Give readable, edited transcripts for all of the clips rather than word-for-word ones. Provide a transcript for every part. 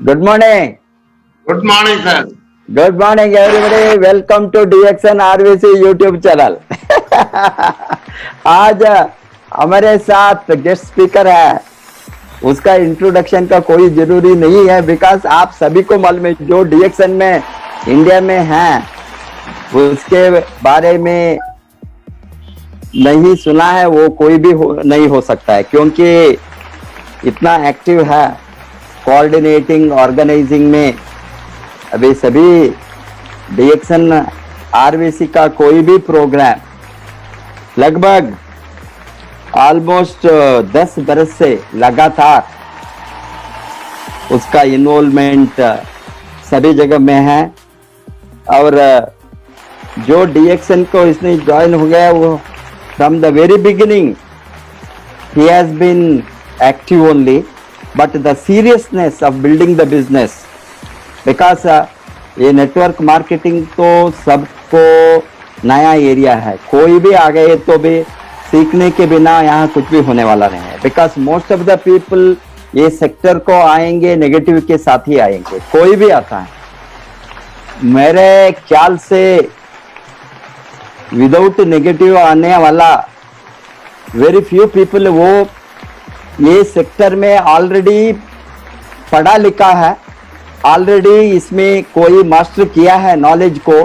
Good morning. Good morning, sir. Good morning, everybody. Welcome to DXN RVC YouTube channel. आज हमारे साथ guest speaker है. उसका introduction का कोई जरूरी नहीं है बिकॉज आप सभी को मालूम है जो DXN में इंडिया में है उसके बारे में नहीं सुना है वो कोई भी नहीं हो सकता है क्योंकि इतना एक्टिव है कोऑर्डिनेटिंग ऑर्गेनाइजिंग में. अभी सभी DXN RVC का कोई भी प्रोग्राम लगभग ऑलमोस्ट 10 बरस से लगातार उसका इन्वॉल्वमेंट सभी जगह में है. और जो DXN को इसने ज्वाइन हो गया वो from the very beginning he has been active only, but the seriousness of building the business because ये नेटवर्क मार्केटिंग तो सबको नया एरिया है. कोई भी आ गए तो भी सीखने के बिना यहाँ कुछ भी होने वाला नहीं है because most of the people ये सेक्टर को आएंगे नेगेटिव के साथ ही आएंगे. कोई भी आता है मेरे ख्याल से विदाउट नेगेटिव आने वाला वेरी फ्यू पीपल वो ये सेक्टर में ऑलरेडी पढ़ा लिखा है, ऑलरेडी इसमें कोई मास्टर किया है नॉलेज को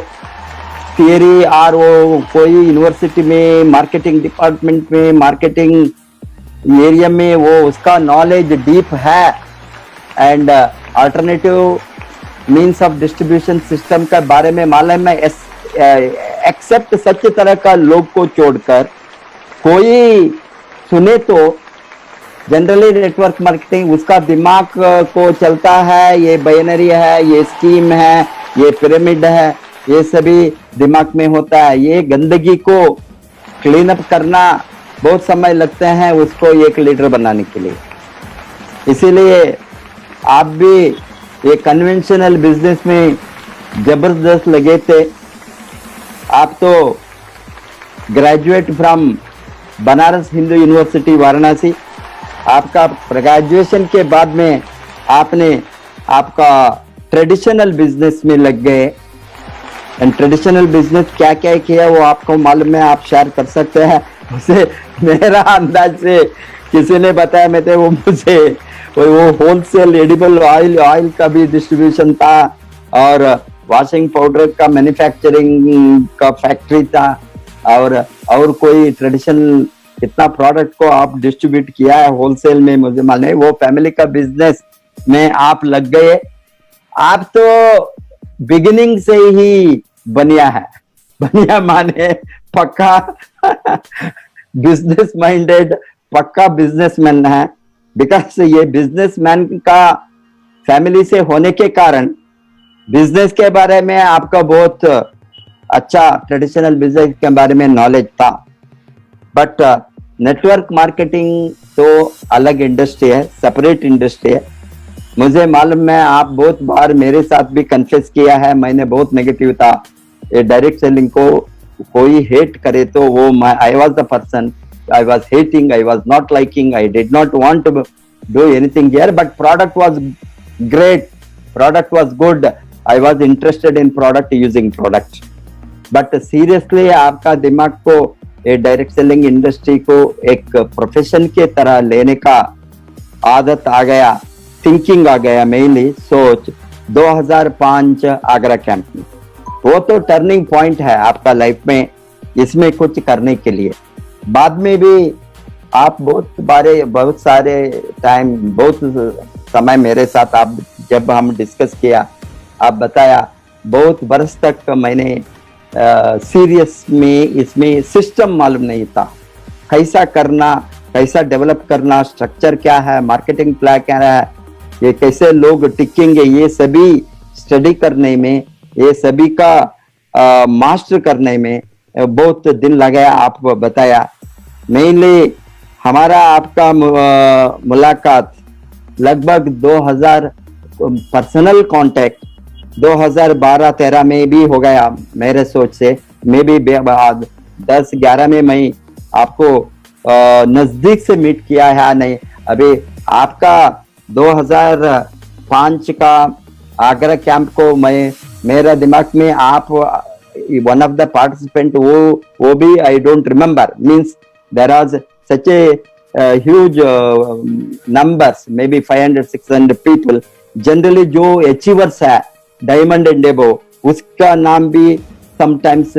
थियरी और वो कोई यूनिवर्सिटी में मार्केटिंग डिपार्टमेंट में मार्केटिंग एरिया में वो उसका नॉलेज डीप है. And alternative means of distribution system के बारे में मालूम है एक्सेप्ट सच तरह का लोग को छोड़कर कोई सुने तो जनरली नेटवर्क मार्केटिंग उसका दिमाग को चलता है ये बाइनरी है, ये स्कीम है, ये पिरामिड है, ये सभी दिमाग में होता है. ये गंदगी को क्लीन अप करना बहुत समय लगते हैं उसको एक लीडर बनाने के लिए. इसीलिए आप भी ये कन्वेंशनल बिजनेस में जबरदस्त लगे थे. आप तो graduate from Banaras Hindu university Varanasi. आपका ग्रेजुएशन के बाद में आपने आपका ट्रेडिशनल बिजनेस में लग गए. एंड ट्रेडिशनल बिजनेस क्या क्या किया वो आपको मालूम है, आप शेयर कर सकते हैं. उसे मेरा अंदाज से किसी ने बताया मैं थे वो मुझे वो होलसेल एडिबल ऑयल का भी डिस्ट्रीब्यूशन था और वॉशिंग पाउडर का मैन्युफैक्चरिंग का फैक्ट्री था और कोई ट्रेडिशनल कितना प्रोडक्ट को आप डिस्ट्रीब्यूट किया है होलसेल में मुझे मालूम है. वो फैमिली का बिजनेस में आप लग गए. आप तो बिगिनिंग से ही बनिया है. बनिया माने पक्का बिजनेस माइंडेड पक्का बिजनेसमैन है बिकॉज ये बिजनेसमैन का फैमिली से होने के कारण बिजनेस के बारे में आपका बहुत अच्छा ट्रेडिशनल बिजनेस के बारे में नॉलेज था. बट नेटवर्क मार्केटिंग तो अलग इंडस्ट्री है, सेपरेट इंडस्ट्री है. मुझे मालूम है आप बहुत बार मेरे साथ भी कन्फेस किया है मैंने बहुत नेगेटिव था ये डायरेक्ट सेलिंग को. कोई हेट करे तो वो I was the person, I was hating, I was not liking, I did not want to do anything here but product was great, product was good, I was interested in product using product. But seriously आपका दिमाग को ये direct selling industry को एक profession के तरह लेने का आदत आ गया, थिंकिंग आ गया, मेनली सोच 2005 आगरा कैंप में. वो तो टर्निंग पॉइंट है आपका लाइफ में इसमें कुछ करने के लिए. बाद में भी आप बहुत सारे टाइम बहुत समय मेरे साथ आप जब हम डिस्कस किया आप बताया बहुत बरस तक मैंने सीरियस में इसमें सिस्टम मालूम नहीं था कैसा करना, कैसा डेवलप करना, स्ट्रक्चर क्या है, मार्केटिंग प्लान क्या है, ये कैसे लोग टिकेंगे, ये सभी स्टडी करने में, ये सभी का मास्टर करने में बहुत दिन लगा. आप बताया मेनली हमारा आपका मुलाकात लगभग 2000 पर्सनल कांटेक्ट 2012-13 में भी हो गया मेरे सोच से. मे भी 10-11 में मैं आपको नजदीक से मीट किया है नहीं. अभी आपका 2005 का आगरा कैंप को मैं मेरा दिमाग में आप वन ऑफ द पार्टिसिपेंट वो भी I don't remember means there was such a huge numbers maybe 500-600 people generally जो अचीवर्स है डायमंड एंड एबो उसका नाम भी समटाइम्स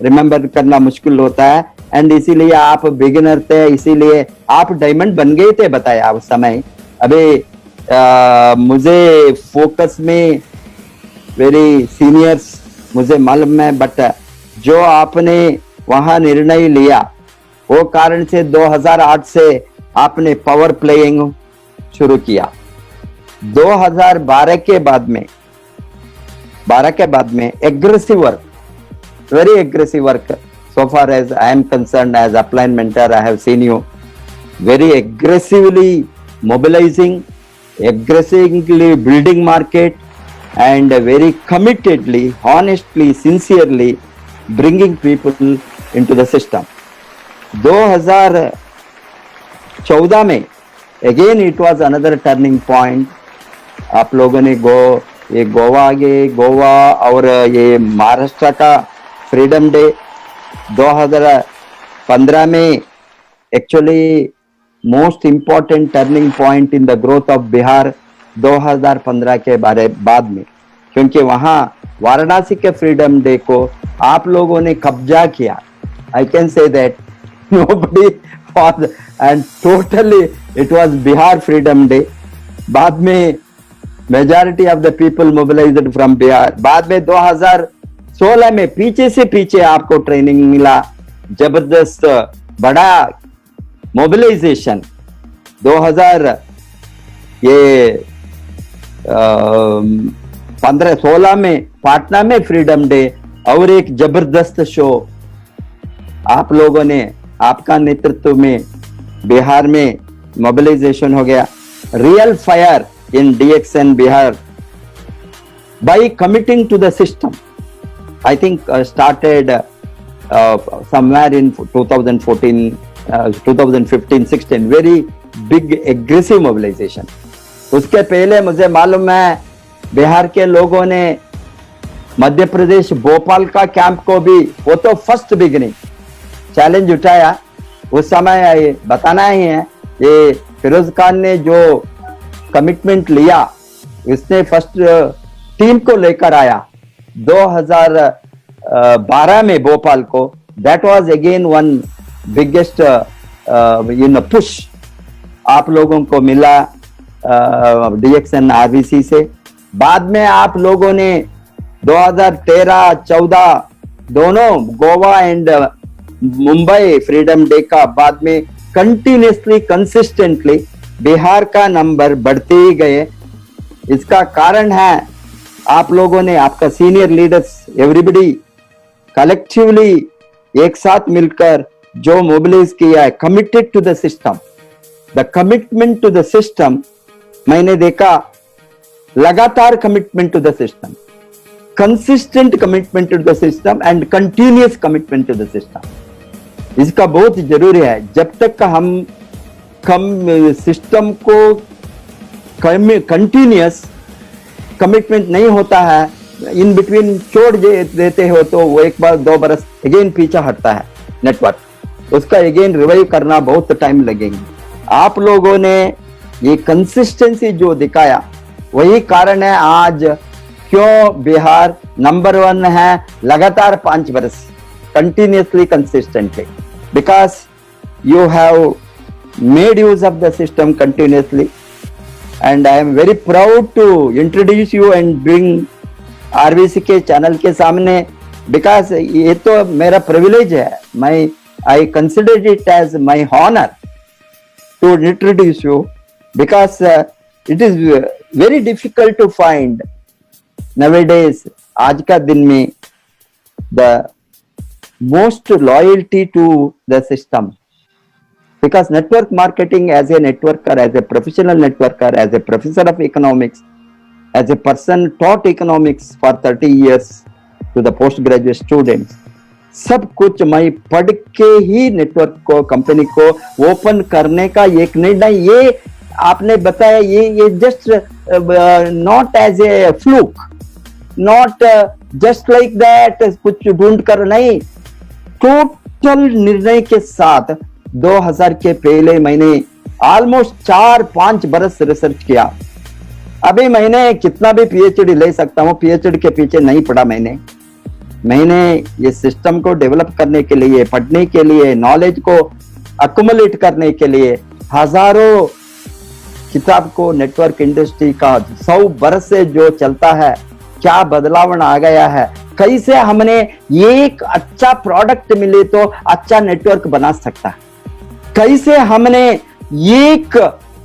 रिमेम्बर करना मुश्किल होता है एंड इसीलिए आप बिगिनर थे इसीलिए आप डायमंड बन गए थे बताया उस समय अभी मुझे फोकस में वेरी सीनियर्स मुझे मालूम है बट जो आपने वहां निर्णय लिया वो कारण से 2008 से आपने पावर प्लेइंग शुरू किया 2012 के बाद में aggressive work very aggressive work so far as I am concerned as upline mentor I have seen you very aggressively mobilizing aggressively building market and very committedly honestly sincerely bringing people into the system 2014 में again it was another turning point आप लोगों ने ये गोवा और ये महाराष्ट्र का freedom day 2015 में actually most important turning point in the growth of Bihar 2015 के बाद में क्योंकि वहां वाराणसी के फ्रीडम डे को आप लोगों ने कब्जा किया I can say that nobody was and totally it was Bihar freedom day बाद में majority of the people mobilised from Bihar बाद में 2016 में पीछे आपको ट्रेनिंग मिला जबरदस्त बड़ा मोबिलाइजेशन 2015-16 में पाटना में फ्रीडम डे और एक जबरदस्त शो आप लोगों ने आपका नेतृत्व में बिहार में मोबिलाइजेशन हो गया real fire in DXN Bihar by committing to the system I think started somewhere in 2015-16 very big aggressive mobilization उसके पहले मुझे मालूम है बिहार के लोगों ने मध्य प्रदेश भोपाल का कैंप को भी वो तो फर्स्ट बिगिनिंग चैलेंज उठाया उस समय बताना ही है ये फिरोज खान ने जो कमिटमेंट लिया इसने फर्स्ट टीम को लेकर आया 2012 में भोपाल को that was again one biggest push आप लोगों को मिला DXN RVC से बाद में आप लोगों ने 2013-14 दोनों Goa and Mumbai freedom day का बाद में कंटिन्यूसली कंसिस्टेंटली बिहार का नंबर बढ़ते ही गए इसका कारण है आप लोगों ने आपका सीनियर लीडर्स एवरीबडी कलेक्टिवली एक साथ मिलकर जो मोबिलाइज किया है committed to the system the commitment to the system मैंने देखा लगातार commitment to the system consistent commitment to the system and continuous commitment to the system इसका बहुत जरूरी है जब तक हम सिस्टम को कंटिन्यूअस कमिटमेंट नहीं होता है इन बिटवीन छोड़ देते हो तो वो एक बार 2 बरस अगेन पीछे हटता है नेटवर्क उसका अगेन रिवाइव करना बहुत टाइम लगेंगे आप लोगों ने ये कंसिस्टेंसी जो दिखाया वही कारण है आज क्यों बिहार नंबर 1 है लगातार 5 बरस continuously consistently because you have made use of the system continuously and I am very proud to introduce you and bring RVC के चैनल के सामने because ये तो मेरा privilege है I consider it as my honor to introduce you because it is very difficult to find nowadays आज का दिन में the most loyalty to the system because network marketing as a networker, as a professional networker, as a professor of economics, as a person taught economics for 30 years to the postgraduate students, सब कुछ मैं पढ़ के ही network को company को open करने का एक निर्णय ये आपने बताया ये just not as a fluke, not just like that कुछ ढूंढ कर नहीं, टोटल निर्णय के साथ 2000 के पहले मैंने ऑलमोस्ट 4-5 बरस रिसर्च किया। अभी मैंने कितना भी पीएचडी ले सकता हूं, पीएचडी के पीछे नहीं पड़ा मैंने ये सिस्टम को डेवलप करने के लिए, पढ़ने के लिए, नॉलेज को अकुमुलेट करने के लिए हजारों किताब को नेटवर्क इंडस्ट्री का 100 बरस से जो चलता है, क्या बदलाव आ गया है, कैसे हमने एक अच्छा प्रोडक्ट मिले तो अच्छा नेटवर्क बना सकता है, कैसे हमने एक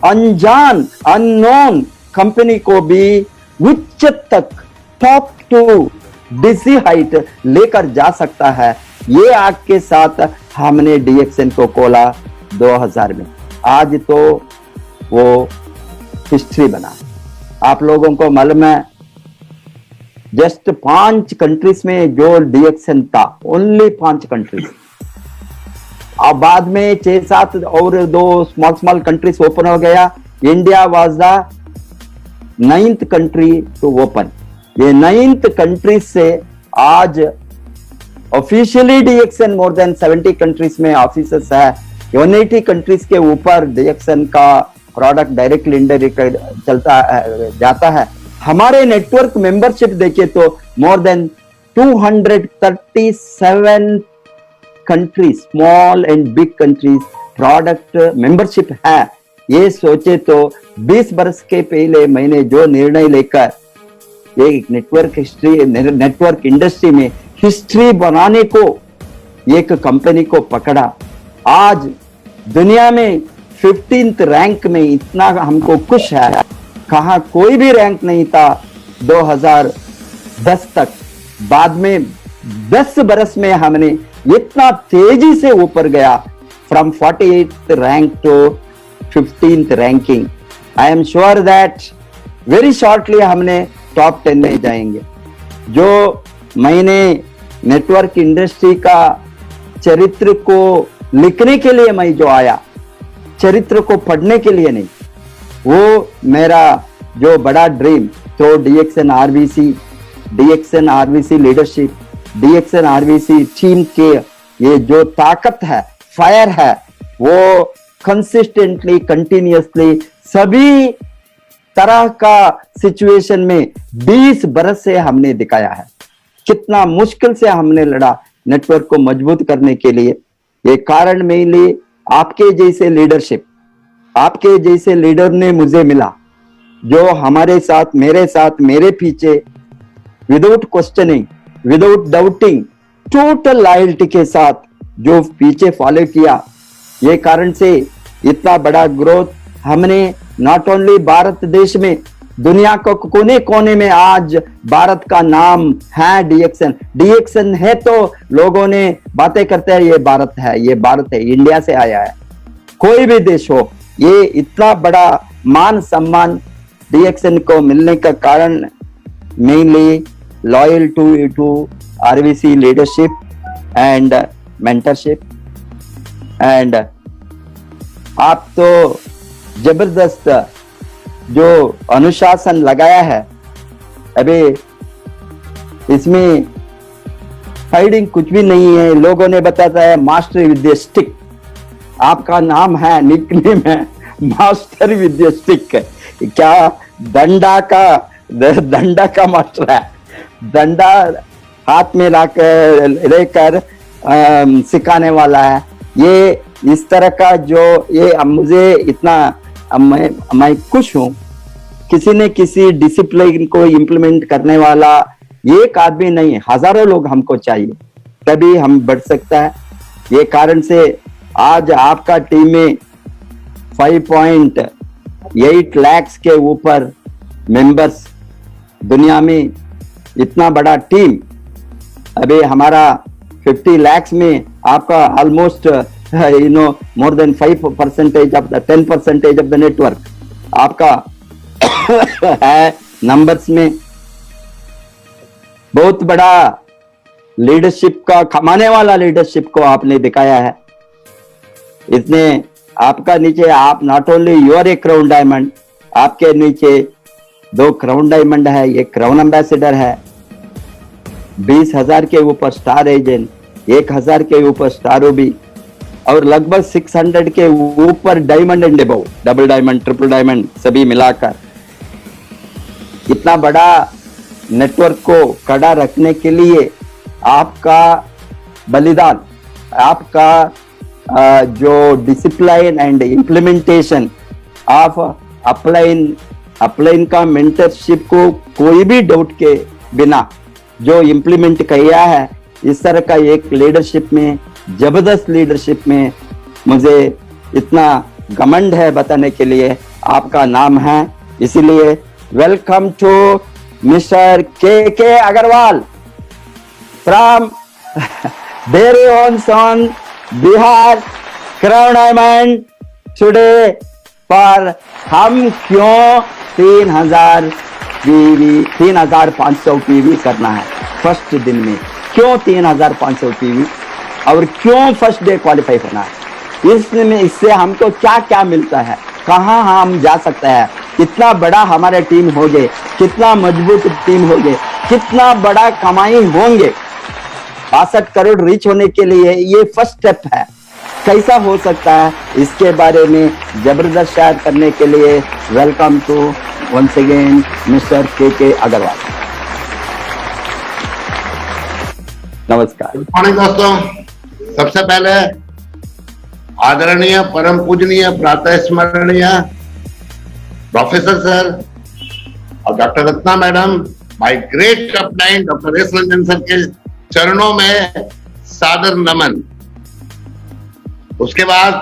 अनजान अननोन कंपनी को भी उच्च तक टॉप टू डीसी हाइट लेकर जा सकता है। ये आग के साथ हमने डीएक्सएन को खोला 2000 में। आज तो वो हिस्ट्री बना। आप लोगों को मालूम है जस्ट 5 कंट्रीज में जो डीएक्सएन था, ओनली 5 कंट्रीज, और बाद में 6-7 और 2 स्मॉल कंट्रीज ओपन हो गया। India was the 9th country to open. ये 9th कंट्री से आज officially DXN more than 70 countries में ऑफिसेस है। 180 कंट्रीज के ऊपर डीएक्सएन का प्रोडक्ट डायरेक्टली इनडायरेक्ट चलता जाता है। हमारे नेटवर्क मेंबरशिप देखे तो more than 237 countries, small and big countries product membership है। ये सोचे तो 20 बरस के पहले मैंने जो निर्णय लेकर एक नेटवर्क इंडस्ट्री में हिस्ट्री बनाने को एक कंपनी को पकड़ा, आज दुनिया में 15th रैंक में इतना हमको खुश है। कहा कोई भी रैंक नहीं था 2010 तक। बाद में 10 बरस में हमने इतना तेजी से ऊपर गया, from 48th rank to 15th ranking. I am sure that very shortly हमने टॉप 10 में जाएंगे। जो मैंने नेटवर्क इंडस्ट्री का चरित्र को लिखने के लिए मैं जो आया, चरित्र को पढ़ने के लिए नहीं, वो मेरा जो बड़ा ड्रीम तो DXN RVC leadership, DXN RVC team के ये जो ताकत है, फायर है, वो कंसिस्टेंटली कंटिन्यूअसली सभी तरह का सिचुएशन में 20 बरस से हमने दिखाया है। कितना मुश्किल से हमने लड़ा नेटवर्क को मजबूत करने के लिए। ये कारण मेनली आपके जैसे लीडरशिप, आपके जैसे लीडर ने मुझे मिला, जो हमारे साथ, मेरे पीछे without questioning, without doubting, total loyalty के साथ जो पीछे फॉलो किया। ये कारण से इतना बड़ा ग्रोथ हमने नॉट ओनली भारत देश में, दुनिया को कोने कोने में आज भारत का नाम है डीएक्सएन है तो लोगों ने बातें करते हैं ये भारत है, इंडिया से आया है। कोई भी देश हो, ये इतना बड़ा मान सम्मान डीएक्सएन को मिलने का कारण mainly loyal to RVC leadership and mentorship. And आप तो जबरदस्त जो अनुशासन लगाया है, अभी इसमें फाइटिंग कुछ भी नहीं है। लोगों ने बताता है मास्टर विद द स्टिक, आपका नाम है, निकनेम है मास्टर विद द स्टिक। क्या डंडा का मास्टर है, डंडा हाथ में लेकर सिखाने वाला है। ये इस तरह का जो ये मुझे इतना मैं खुश हूं। किसी न किसी डिसिप्लिन को इम्प्लीमेंट करने वाला एक आदमी नहीं, हजारों लोग हमको चाहिए, तभी हम बढ़ सकता है। ये कारण से आज आपका टीम में 5.8 लाख के ऊपर मेंबर्स, दुनिया में इतना बड़ा टीम। अभी हमारा 50 लाख में आपका almost more than 5% of the 10% of the network आपका है नंबर्स में। बहुत बड़ा लीडरशिप का, कमाने वाला लीडरशिप को आपने दिखाया है। इतने आपका नीचे आप not only you're a crown diamond, आपके नीचे 2 क्राउन डायमंड है, एक क्राउन एम्बेसडर है, 20,000 के ऊपर स्टार एजेंट, 1,000 के ऊपर स्टार ओबी और लगभग 600 के ऊपर diamond and above, double diamond, triple diamond सभी मिलाकर इतना बड़ा नेटवर्क को खड़ा रखने के लिए आपका बलिदान, आपका जो discipline and implementation of upline का मेंटरशिप को कोई भी डाउट के बिना जो इम्प्लीमेंट किया है, इस तरह का एक लीडरशिप में, जबरदस्त लीडरशिप में मुझे इतना घमंड है बताने के लिए आपका नाम है। इसीलिए welcome to mister K Agarwal from their own son Bihar crown diamond today पर हम क्यों 3,500 पीवी करना है फर्स्ट दिन में, क्यों 3,500 पीवी और क्यों फर्स्ट डे क्वालिफाई होना है, इससे हमको क्या क्या मिलता है, कहाँ हम जा सकते हैं, कितना बड़ा हमारा टीम हो गए, कितना मजबूत टीम हो गए, कितना बड़ा कमाई होंगे। 62 करोड़ रीच होने के लिए ये फर्स्ट स्टेप है, कैसा हो सकता है इसके बारे में जबरदस्त शेयर करने के लिए welcome to once again mister K Agarwal. नमस्कार। गुड मॉर्निंग दोस्तों, सबसे पहले आदरणीय परम पूजनीय प्रातः स्मरणीय प्रोफेसर सर और doctor Ratna madam, my great upline doctor S Ranjan sir के चरणों में सादर नमन। उसके बाद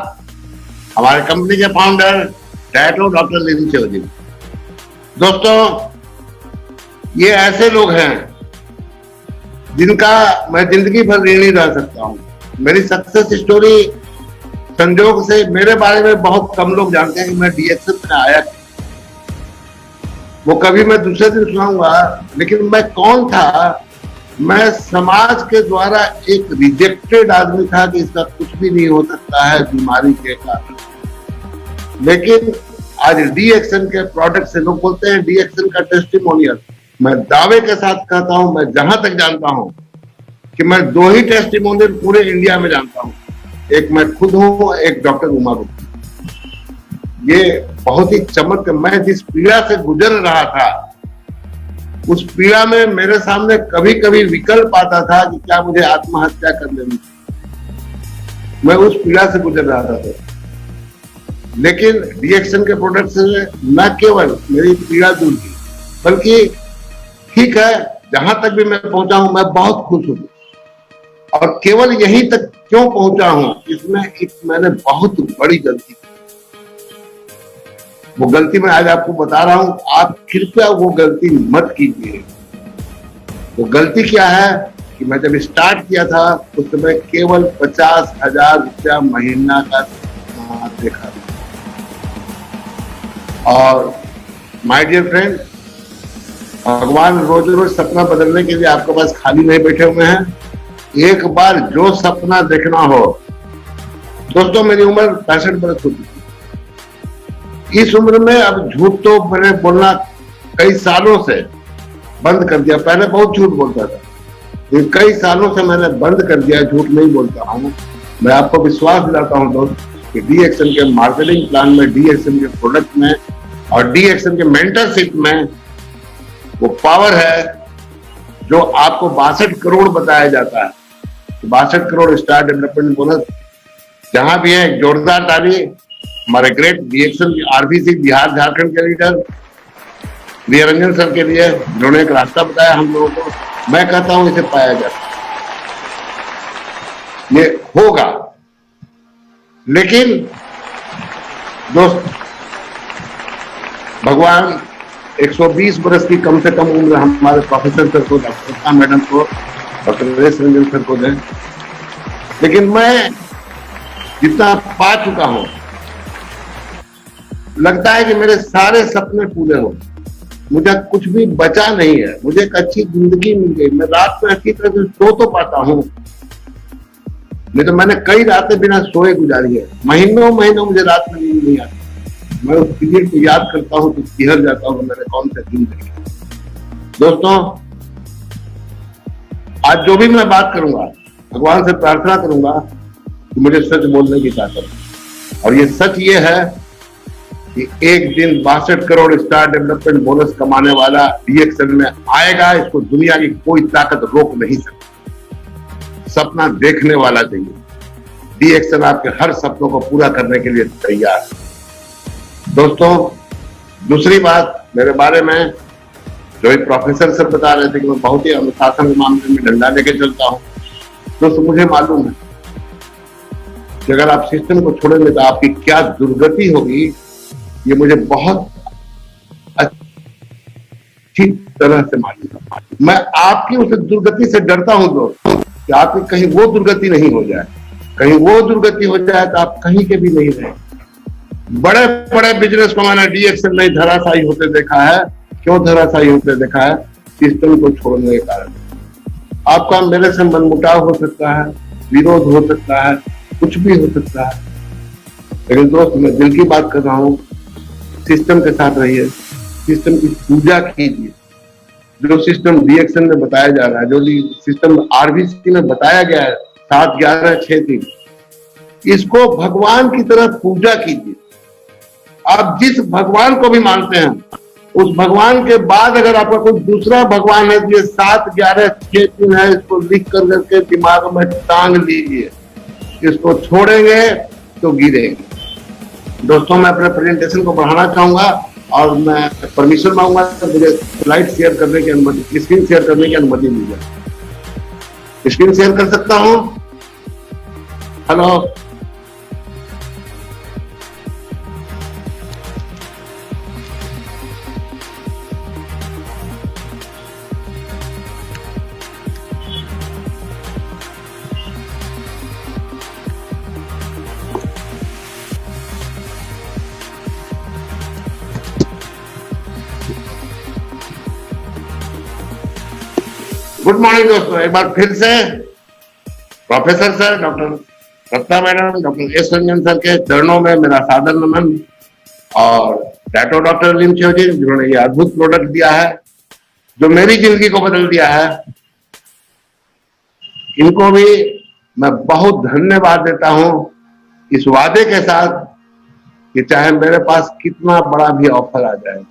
हमारे कंपनी के फाउंडर डायरेक्टर डॉक्टर लिन चौधरी। दोस्तों, ये ऐसे लोग हैं जिनका मैं जिंदगी भर ऋणी रह सकता हूं। मेरी सक्सेस स्टोरी संजोग से मेरे बारे में बहुत कम लोग जानते हैं कि मैं डीएक्सन में आया, वो कभी मैं दूसरे दिन सुनाऊंगा। लेकिन मैं कौन था? मैं समाज के द्वारा एक रिजेक्टेड आदमी था कि इसका कुछ भी नहीं हो सकता है बीमारी के कारण। लेकिन आज डीएक्सन के प्रोडक्ट से लोग बोलते हैं डीएक्सन का टेस्टिमोनियल। मैं दावे के साथ कहता हूं, मैं जहां तक जानता हूं कि मैं 2 ही टेस्टिमोनियल पूरे इंडिया में जानता हूं, एक मैं खुद हूं, एक डॉक्टर उमा गुप्ता। ये बहुत ही चमक, मैं जिस पीड़ा से गुजर रहा था उस पीड़ा में मेरे सामने कभी कभी विकल्प आता था कि क्या मुझे आत्महत्या कर लेनी, मैं उस पीड़ा से गुजर रहा था। लेकिन डीएक्सन के प्रोडक्ट से न केवल मेरी पीड़ा दूर की, बल्कि ठीक है, जहां तक भी मैं पहुंचा हूं मैं बहुत खुश हूं। और केवल यहीं तक क्यों पहुंचा हूं, इसमें एक मैंने बहुत बड़ी गलती की। वो गलती मैं आज आपको बता रहा हूं, आप कृपया वो गलती मत कीजिए। वो गलती क्या है कि मैं जब स्टार्ट किया था उस समय केवल 50,000 रुपया महीना का देखा। और माय डियर फ्रेंड, भगवान रोज रोज सपना बदलने के लिए आपके पास खाली नहीं बैठे हुए हैं। एक बार जो सपना देखना हो, दोस्तों मेरी उम्र 65 बरस हो चुकी। इस उम्र में अब झूठ तो मैंने बोलना कई सालों से बंद कर दिया। पहले बहुत झूठ बोलता था, लेकिन कई सालों से मैंने बंद कर दिया, झूठ नहीं बोलता हूं। मैं आपको विश्वास दिलाता हूं दोस्त कि डीएक्सन के मार्केटिंग प्लान में, डीएक्सन के प्रोडक्ट में और डीएक्सन के मेंटरशिप में वो पावर है जो आपको 62 करोड़ बताया जाता है। 62 करोड़ स्टार डेवलपमेंट बोनस जहां भी है, जोरदार ताली हमारे ग्रेट डीएक्सन आरबीसी बिहार झारखंड के लीडर वीरंजन सर के लिए, जिन्होंने एक रास्ता बताया हम लोगों को। मैं कहता हूं इसे पाया जाए, ये होगा। लेकिन दोस्त, भगवान 120 बरस की कम से कम उम्र हमारे प्रोफेसर सर को, डॉक्टर रत्ना मैडम को, डॉक्टर एस रंजन सर को दें। लेकिन मैं जितना पा चुका हूं, लगता है कि मेरे सारे सपने पूरे हो, मुझे कुछ भी बचा नहीं है। मुझे एक अच्छी जिंदगी मिल गई, मैं रात में अच्छी तरह से सो तो पाता हूं, नहीं तो मैंने कई रातें बिना सोए गुजारी है, महीनों महीनों मुझे रात में नींद नहीं आती। मैं उस पीरियड को याद करता हूँ तो सिहर जाता हूँ मैंने कौन सा दिन देखे। दोस्तों, आज जो भी मैं बात करूंगा, भगवान से प्रार्थना करूंगा कि मुझे सच बोलने की ताकत, और ये सच ये है कि एक दिन 62 करोड़ स्टार डेवलपमेंट बोनस कमाने वाला डीएक्सएल में आएगा। इसको दुनिया की कोई ताकत रोक नहीं सकती। सपना देखने वाला चाहिए। डीएक्सएल आपके हर सपनों को पूरा करने के लिए तैयार है। दोस्तों, दूसरी बात मेरे बारे में, जो एक प्रोफेसर सर बता रहे थे कि मैं बहुत ही अनुशासन के मामले में डंडा लेके चलता हूं। दोस्तों, मुझे मालूम है कि अगर आप सिस्टम को छोड़ेंगे तो आपकी क्या दुर्गति होगी, ये मुझे बहुत अच्छी तरह से मालूम है। मैं आपकी उस दुर्गति से डरता हूं दोस्तों, कि आपकी कहीं वो दुर्गति नहीं हो जाए। कहीं वो दुर्गति हो जाए तो आप कहीं के भी नहीं रहे। बड़े बड़े बिजनेस को मैंने डीएक्सएल में धराशायी होते देखा है। क्यों धराशायी होते देखा है? सिस्टम को छोड़ने के कारण। आपका मेरे से मनमुटाव हो सकता है, विरोध हो सकता है, कुछ भी हो सकता है, लेकिन दोस्त मैं दिल की बात कर रहा हूं। सिस्टम के साथ रहिए, सिस्टम की पूजा कीजिए। जो सिस्टम डीएक्सएल में बताया जा रहा है, जो सिस्टम आरबीसी में बताया गया है 7, 11, 6, 3, इसको भगवान की तरह पूजा कीजिए। आप जिस भगवान को भी मानते हैं, उस भगवान के बाद अगर आपका कोई दूसरा भगवान है, ये 7, 11, 6, 3 है, इसको लिख कर करके दिमाग में टांग लीजिए। इसको छोड़ेंगे तो गिरेंगे। दोस्तों, मैं अपने प्रेजेंटेशन को बढ़ाना चाहूंगा और मैं परमिशन मांगूंगा तो मुझे स्लाइड शेयर करने की अनुमति, स्क्रीन शेयर करने की अनुमति मिल जाए। स्क्रीन शेयर कर सकता हूं? हेलो, गुड मॉर्निंग दोस्तों। एक बार फिर से professor sir, doctor Ratna madam, doctor S Ranjan sir के चरणों में मेरा सादर नमन, और डैटो डॉक्टर लिमचो जी, जिन्होंने ये अद्भुत प्रोडक्ट दिया है जो मेरी जिंदगी को बदल दिया है, इनको भी मैं बहुत धन्यवाद देता हूं, इस वादे के साथ कि चाहे मेरे पास कितना बड़ा भी ऑफर आ जाए,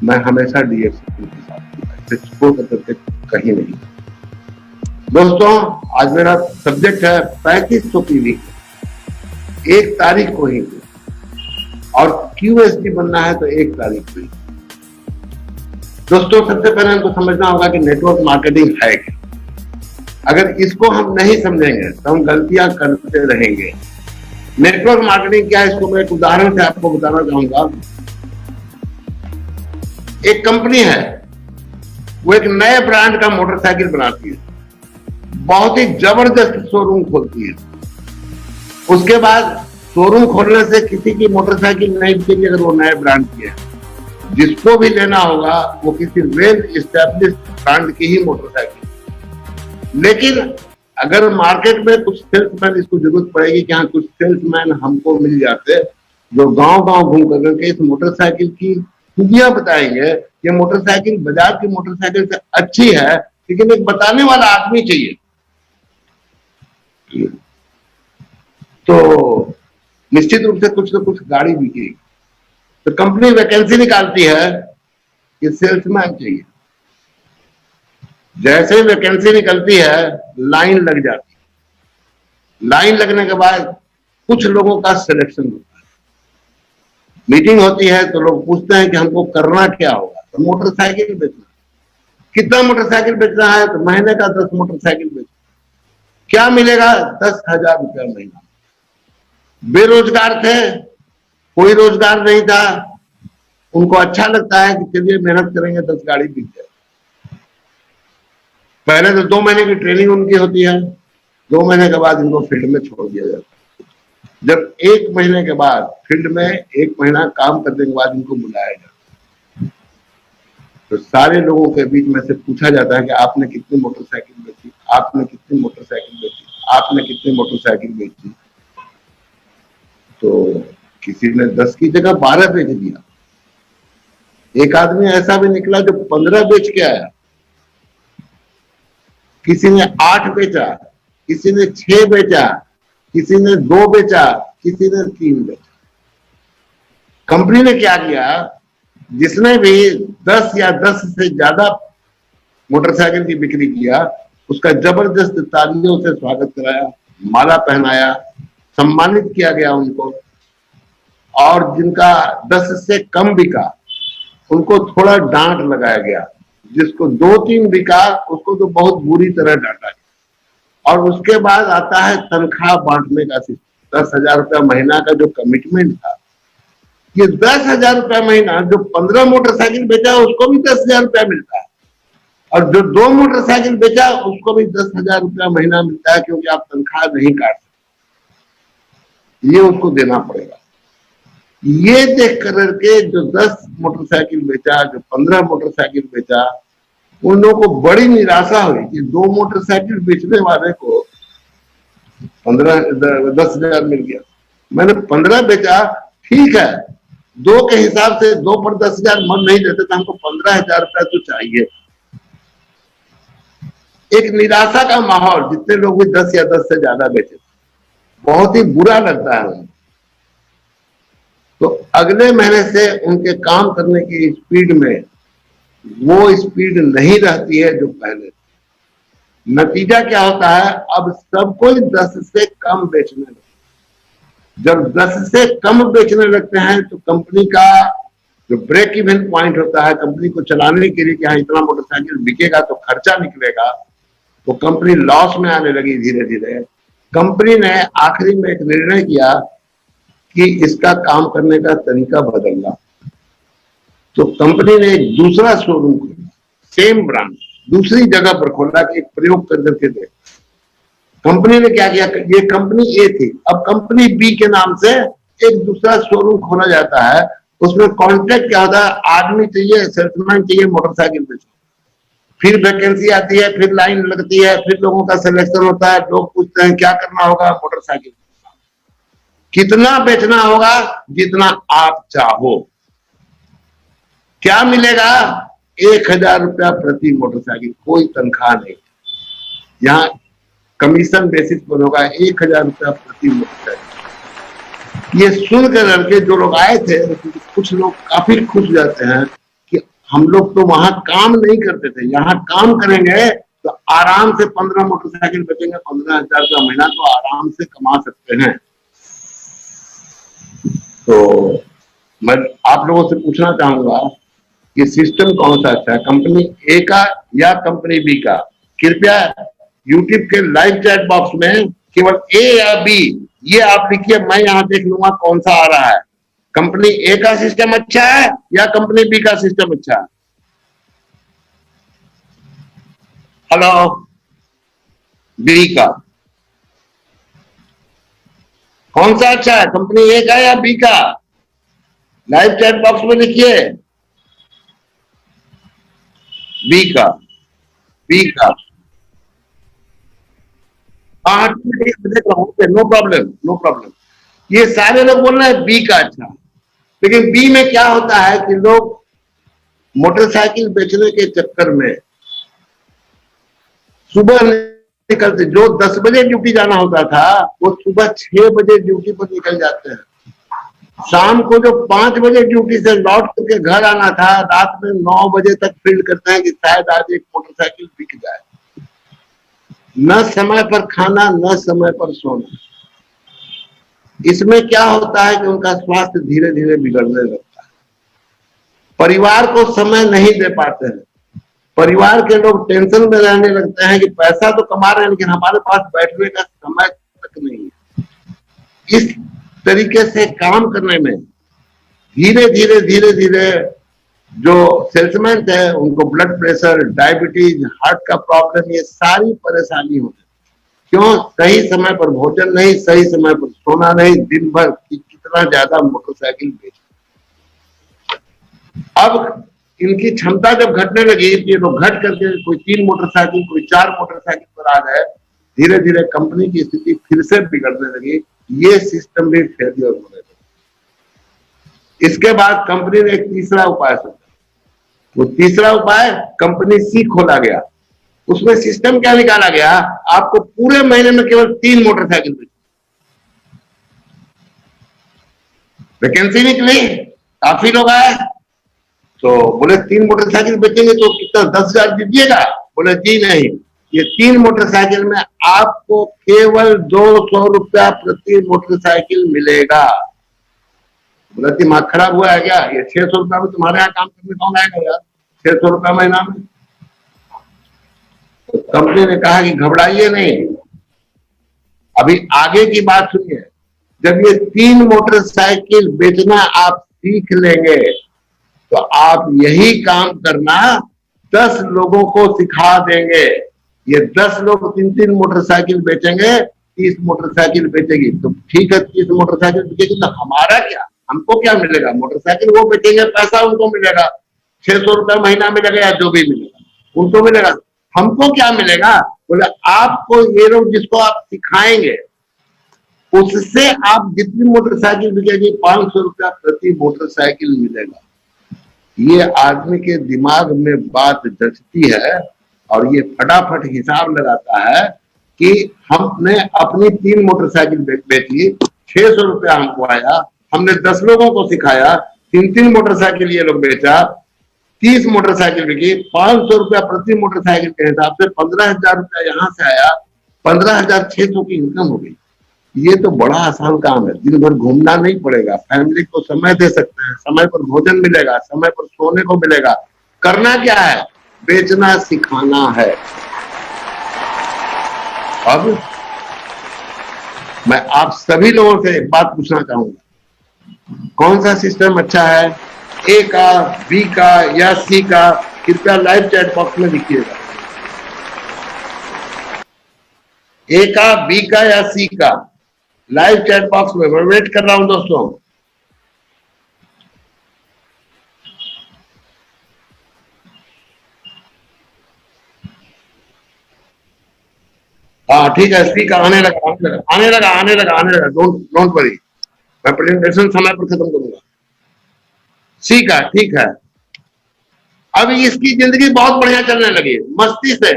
मैं हमेशा डीएक्सएल के साथ छोड़ करके कहीं नहीं। दोस्तों, आज मेरा सब्जेक्ट है 3500 पीवी, 1 तारीख को ही, और क्यूएसडी बनना है तो 1 तारीख को ही। दोस्तों, सबसे पहले हमको समझना होगा कि नेटवर्क मार्केटिंग है क्या। अगर इसको हम नहीं समझेंगे तो हम गलतियां करते रहेंगे। नेटवर्क मार्केटिंग क्या है, इसको मैं एक उदाहरण से आपको बताना चाहूंगा। एक कंपनी है, वो एक नए ब्रांड का मोटरसाइकिल बनाती है, बहुत ही जबरदस्त शोरूम खोलती है। उसके बाद शोरूम खोलने से किसी की मोटरसाइकिल नहीं बिकेगी अगर वो नए ब्रांड की है। जिसको भी लेना होगा वो किसी वेल एस्टेब्लिश्ड ब्रांड की ही मोटरसाइकिल। लेकिन अगर मार्केट में कुछ सेल्समैन, इसको जरूरत पड़ेगी कि हाँ कुछ सेल्समैन हमको मिल जाते जो गांव गांव घूम करके इस मोटरसाइकिल की खूबियां बताएंगे। ये मोटरसाइकिल बाजार की मोटरसाइकिल से अच्छी है, लेकिन एक बताने वाला आदमी चाहिए। तो निश्चित रूप से कुछ ना कुछ गाड़ी बिकेगी। तो कंपनी वैकेंसी निकालती है कि सेल्समैन चाहिए। जैसे ही वैकेंसी निकलती है, लाइन लग जाती है। लाइन लगने के बाद कुछ लोगों का सिलेक्शन होता है। मीटिंग होती है तो लोग पूछते हैं कि हमको करना क्या होगा। तो मोटरसाइकिल बेचना। कितना मोटरसाइकिल बेचना है? तो महीने का 10 मोटरसाइकिल बेचना। क्या मिलेगा? 10,000 रुपया महीना। बेरोजगार थे, कोई रोजगार नहीं था, उनको अच्छा लगता है कि चलिए मेहनत करेंगे 10 गाड़ी बिक जाए। पहले तो 2 महीने की ट्रेनिंग उनकी होती है, 2 महीने के बाद इनको फील्ड में छोड़ दिया जाता है। जब 1 महीने के बाद फील्ड में 1 महीना काम करने के बाद इनको बुलाया जाता है, तो सारे लोगों के बीच में से पूछा जाता है कि आपने कितनी मोटरसाइकिल बेची, आपने कितनी मोटरसाइकिल बेची, आपने कितनी मोटरसाइकिल बेची? तो किसी ने 10 की जगह 12 बेच दिया। एक आदमी ऐसा भी निकला जो 15 बेच के आया, किसी ने 8 बेचा, किसी ने 6 बेचा, किसी ने 2 बेचा, किसी ने 3 बेचा। कंपनी ने क्या किया, जिसने भी 10 या 10 से ज्यादा मोटरसाइकिल की बिक्री किया, उसका जबरदस्त तालियों से स्वागत कराया, माला पहनाया, सम्मानित किया गया उनको। और जिनका 10 से कम बिका उनको थोड़ा डांट लगाया गया, जिसको 2-3 बिका उसको तो बहुत बुरी तरह डांटा गया। और उसके बाद आता है तनख्वाह बांटने का सिस्टम। 10,000 रुपया महीना का जो कमिटमेंट था, ये 10,000 रुपया महीना, जो 15 मोटरसाइकिल बेचा उसको भी 10,000 रुपया मिलता है, और जो 2 मोटरसाइकिल बेचा उसको भी 10,000 रुपया महीना मिलता है, क्योंकि आप तनख्वाह नहीं काट सकते, ये उसको देना पड़ेगा। ये देख करके जो 10 मोटरसाइकिल बेचा, जो 15 मोटरसाइकिल बेचा, उन लोगों को बड़ी निराशा हुई कि 2 मोटरसाइकिल बेचने वाले को 10,000 मिल गया। मैंने 15 बेचा, ठीक है, 2 के हिसाब से 2 पर 10,000 मन नहीं देते तो हमको 15,000 रुपया तो चाहिए। एक निराशा का माहौल, जितने लोग भी 10 या 10 से ज्यादा बेचे, बहुत ही बुरा लगता है उनको। तो अगले महीने से उनके काम करने की स्पीड में वो स्पीड नहीं रहती है जो पहले। नतीजा क्या होता है, अब सब कोई 10 से कम बेचने लगते। जब 10 से कम बेचने लगते हैं तो कंपनी का जो ब्रेक इवन पॉइंट होता है, कंपनी को चलाने के लिए कि हाँ इतना मोटरसाइकिल बिकेगा तो खर्चा निकलेगा, तो कंपनी लॉस में आने लगी धीरे धीरे। कंपनी ने आखिरी में एक निर्णय किया कि इसका काम करने का तरीका बदलना। तो कंपनी ने एक दूसरा शोरूम खोला, सेम ब्रांड दूसरी जगह पर खोला कि एक प्रयोग कर करके देख। कंपनी ने क्या किया, ये कंपनी ए थी, अब कंपनी बी के नाम से एक दूसरा शोरूम खोला जाता है। उसमें कॉन्ट्रैक्ट क्या होता है, आदमी चाहिए, सेल्समैन चाहिए, मोटरसाइकिल बेचो। फिर वैकेंसी आती है, फिर लाइन लगती है, फिर लोगों का सिलेक्शन होता है, लोग पूछते हैं क्या करना होगा, मोटरसाइकिल। कितना बेचना होगा, जितना आप चाहो। क्या मिलेगा, 1,000 रुपया प्रति मोटरसाइकिल, कोई तनख्वाह नहीं, यहाँ कमीशन बेसिस पर होगा 1,000 रुपया प्रति मोटरसाइकिल। ये सुनकर लड़के जो लोग आए थे, कुछ लोग काफी खुश जाते हैं कि हम लोग तो वहां काम नहीं करते थे, यहाँ काम करेंगे तो आराम से 15 मोटरसाइकिल बेचेंगे, 15,000 का महीना तो आराम से कमा सकते हैं। तो मैं आप लोगों से पूछना चाहूंगा कि सिस्टम कौन सा अच्छा है, कंपनी ए का या कंपनी बी का? कृपया यूट्यूब के लाइव चैट बॉक्स में केवल ए या बी ये आप लिखिए, मैं यहां देख लूंगा कौन सा आ रहा है। कंपनी ए का सिस्टम अच्छा है या कंपनी बी का सिस्टम अच्छा है? हेलो, बी का कौन सा अच्छा है, कंपनी ए का या बी का? लाइव चैट बॉक्स में लिखिए बी का, बी का। हाँ देख रहा हूँ, नो प्रॉब्लम, नो प्रॉब्लम। ये सारे लोग बोल रहे हैं बी का अच्छा, लेकिन बी में क्या होता है कि लोग मोटरसाइकिल बेचने के चक्कर में सुबह निकलते, जो 10 बजे ड्यूटी जाना होता था वो सुबह 6 बजे ड्यूटी पर निकल जाते हैं। शाम को जो 5 बजे ड्यूटी से लौट करके घर आना था, रात में 9 बजे तक फील करते हैं कि शायद आज एक मोटरसाइकिल बिक जाए। न समय पर खाना, न समय पर सोना। इसमें क्या होता है कि उनका स्वास्थ्य धीरे धीरे बिगड़ने लगता है, परिवार को समय नहीं दे पाते हैं, परिवार के लोग टेंशन में रहने लगते हैं कि पैसा तो कमा रहे हैं लेकिन हमारे पास बैठने का समय तक नहीं है। इस तरीके से काम करने में धीरे धीरे धीरे धीरे जो सेल्समैन है उनको ब्लड प्रेशर, डायबिटीज, हार्ट का प्रॉब्लम, ये सारी परेशानी होती है। क्यों? सही समय पर भोजन नहीं, सही समय पर सोना नहीं, दिन भर कितना ज्यादा मोटरसाइकिल बेच। अब इनकी क्षमता जब घटने लगी, ये लोग घट करके कोई 3 मोटरसाइकिल, कोई 4 मोटरसाइकिल पर आ गए, धीरे धीरे कंपनी की स्थिति फिर से बिगड़ने लगी। ये सिस्टम भी फेलियर होने लगा। इसके बाद कंपनी ने एक तीसरा उपाय सोचा। वो तीसरा उपाय कंपनी सी खोला गया। उसमें सिस्टम क्या निकाला गया, आपको पूरे महीने में केवल 3 मोटरसाइकिल बेची। वैकेंसी निकली, काफी लोग आए, तो बोले 3 मोटरसाइकिल बेचेंगे तो कितना 10,000 दीजिएगा? बोले जी नहीं, ये 3 मोटरसाइकिल में आपको केवल 200 रुपया प्रति मोटरसाइकिल मिलेगा। बोला दिमाग खराब हुआ है क्या? ये 600 रुपया में तुम्हारे यहाँ काम करने कौन आएगा यार, 600 रुपया महीना में? तो कंपनी ने कहा कि घबराइए नहीं, अभी आगे की बात सुनिए। जब ये 3 मोटरसाइकिल बेचना आप सीख लेंगे तो आप यही काम करना 10 लोगों को सिखा देंगे। ये 10 लोग 3-3 मोटरसाइकिल बेचेंगे, 30 मोटरसाइकिल बेचेगी। तो ठीक है, 30 मोटरसाइकिल बेचेगी तो हमारा क्या, हमको क्या मिलेगा? मोटरसाइकिल वो बेचेंगे, पैसा उनको मिलेगा, 600 रुपया महीना मिलेगा या जो भी मिलेगा उनको मिलेगा। हमको क्या मिलेगा? बोले आपको ये लोग जिसको आप सिखाएंगे उससे आप जितनी मोटरसाइकिल बिकेगी 500 रुपया प्रति मोटरसाइकिल मिलेगा। ये आदमी के दिमाग में बात जचती है और ये फटाफट हिसाब लगाता है कि हमने अपनी 3 मोटरसाइकिल बेची, 600 रुपया हमको आया, हमने 10 लोगों को सिखाया, 3-3 मोटरसाइकिल ये लोग बेचा, 30 मोटरसाइकिल बिकी, 500 रुपया प्रति मोटरसाइकिल के हिसाब से 15,000 रुपया यहाँ से आया, 15,600 की इनकम हो गई। ये तो बड़ा आसान काम है, दिन भर घूमना नहीं पड़ेगा, फैमिली को समय दे सकते हैं, समय पर भोजन मिलेगा, समय पर सोने को मिलेगा। करना क्या है? बेचना सिखाना है। अब मैं आप सभी लोगों से एक बात पूछना चाहूंगा, कौन सा सिस्टम अच्छा है, ए का, बी का या सी का? कृपया लाइव चैट बॉक्स में लिखिएगा, ए का, बी का या सी का? लाइव चैट बॉक्स में मैं वेट कर रहा हूं दोस्तों। हाँ ठीक है, सी का आने लगा, आने लगा, आने लगा, आने लगा। डोंट वरी, मैं प्रेजेंटेशन समय पर खत्म करूंगा। सी का ठीक है। अब इसकी जिंदगी बहुत बढ़िया चलने लगी, मस्ती से।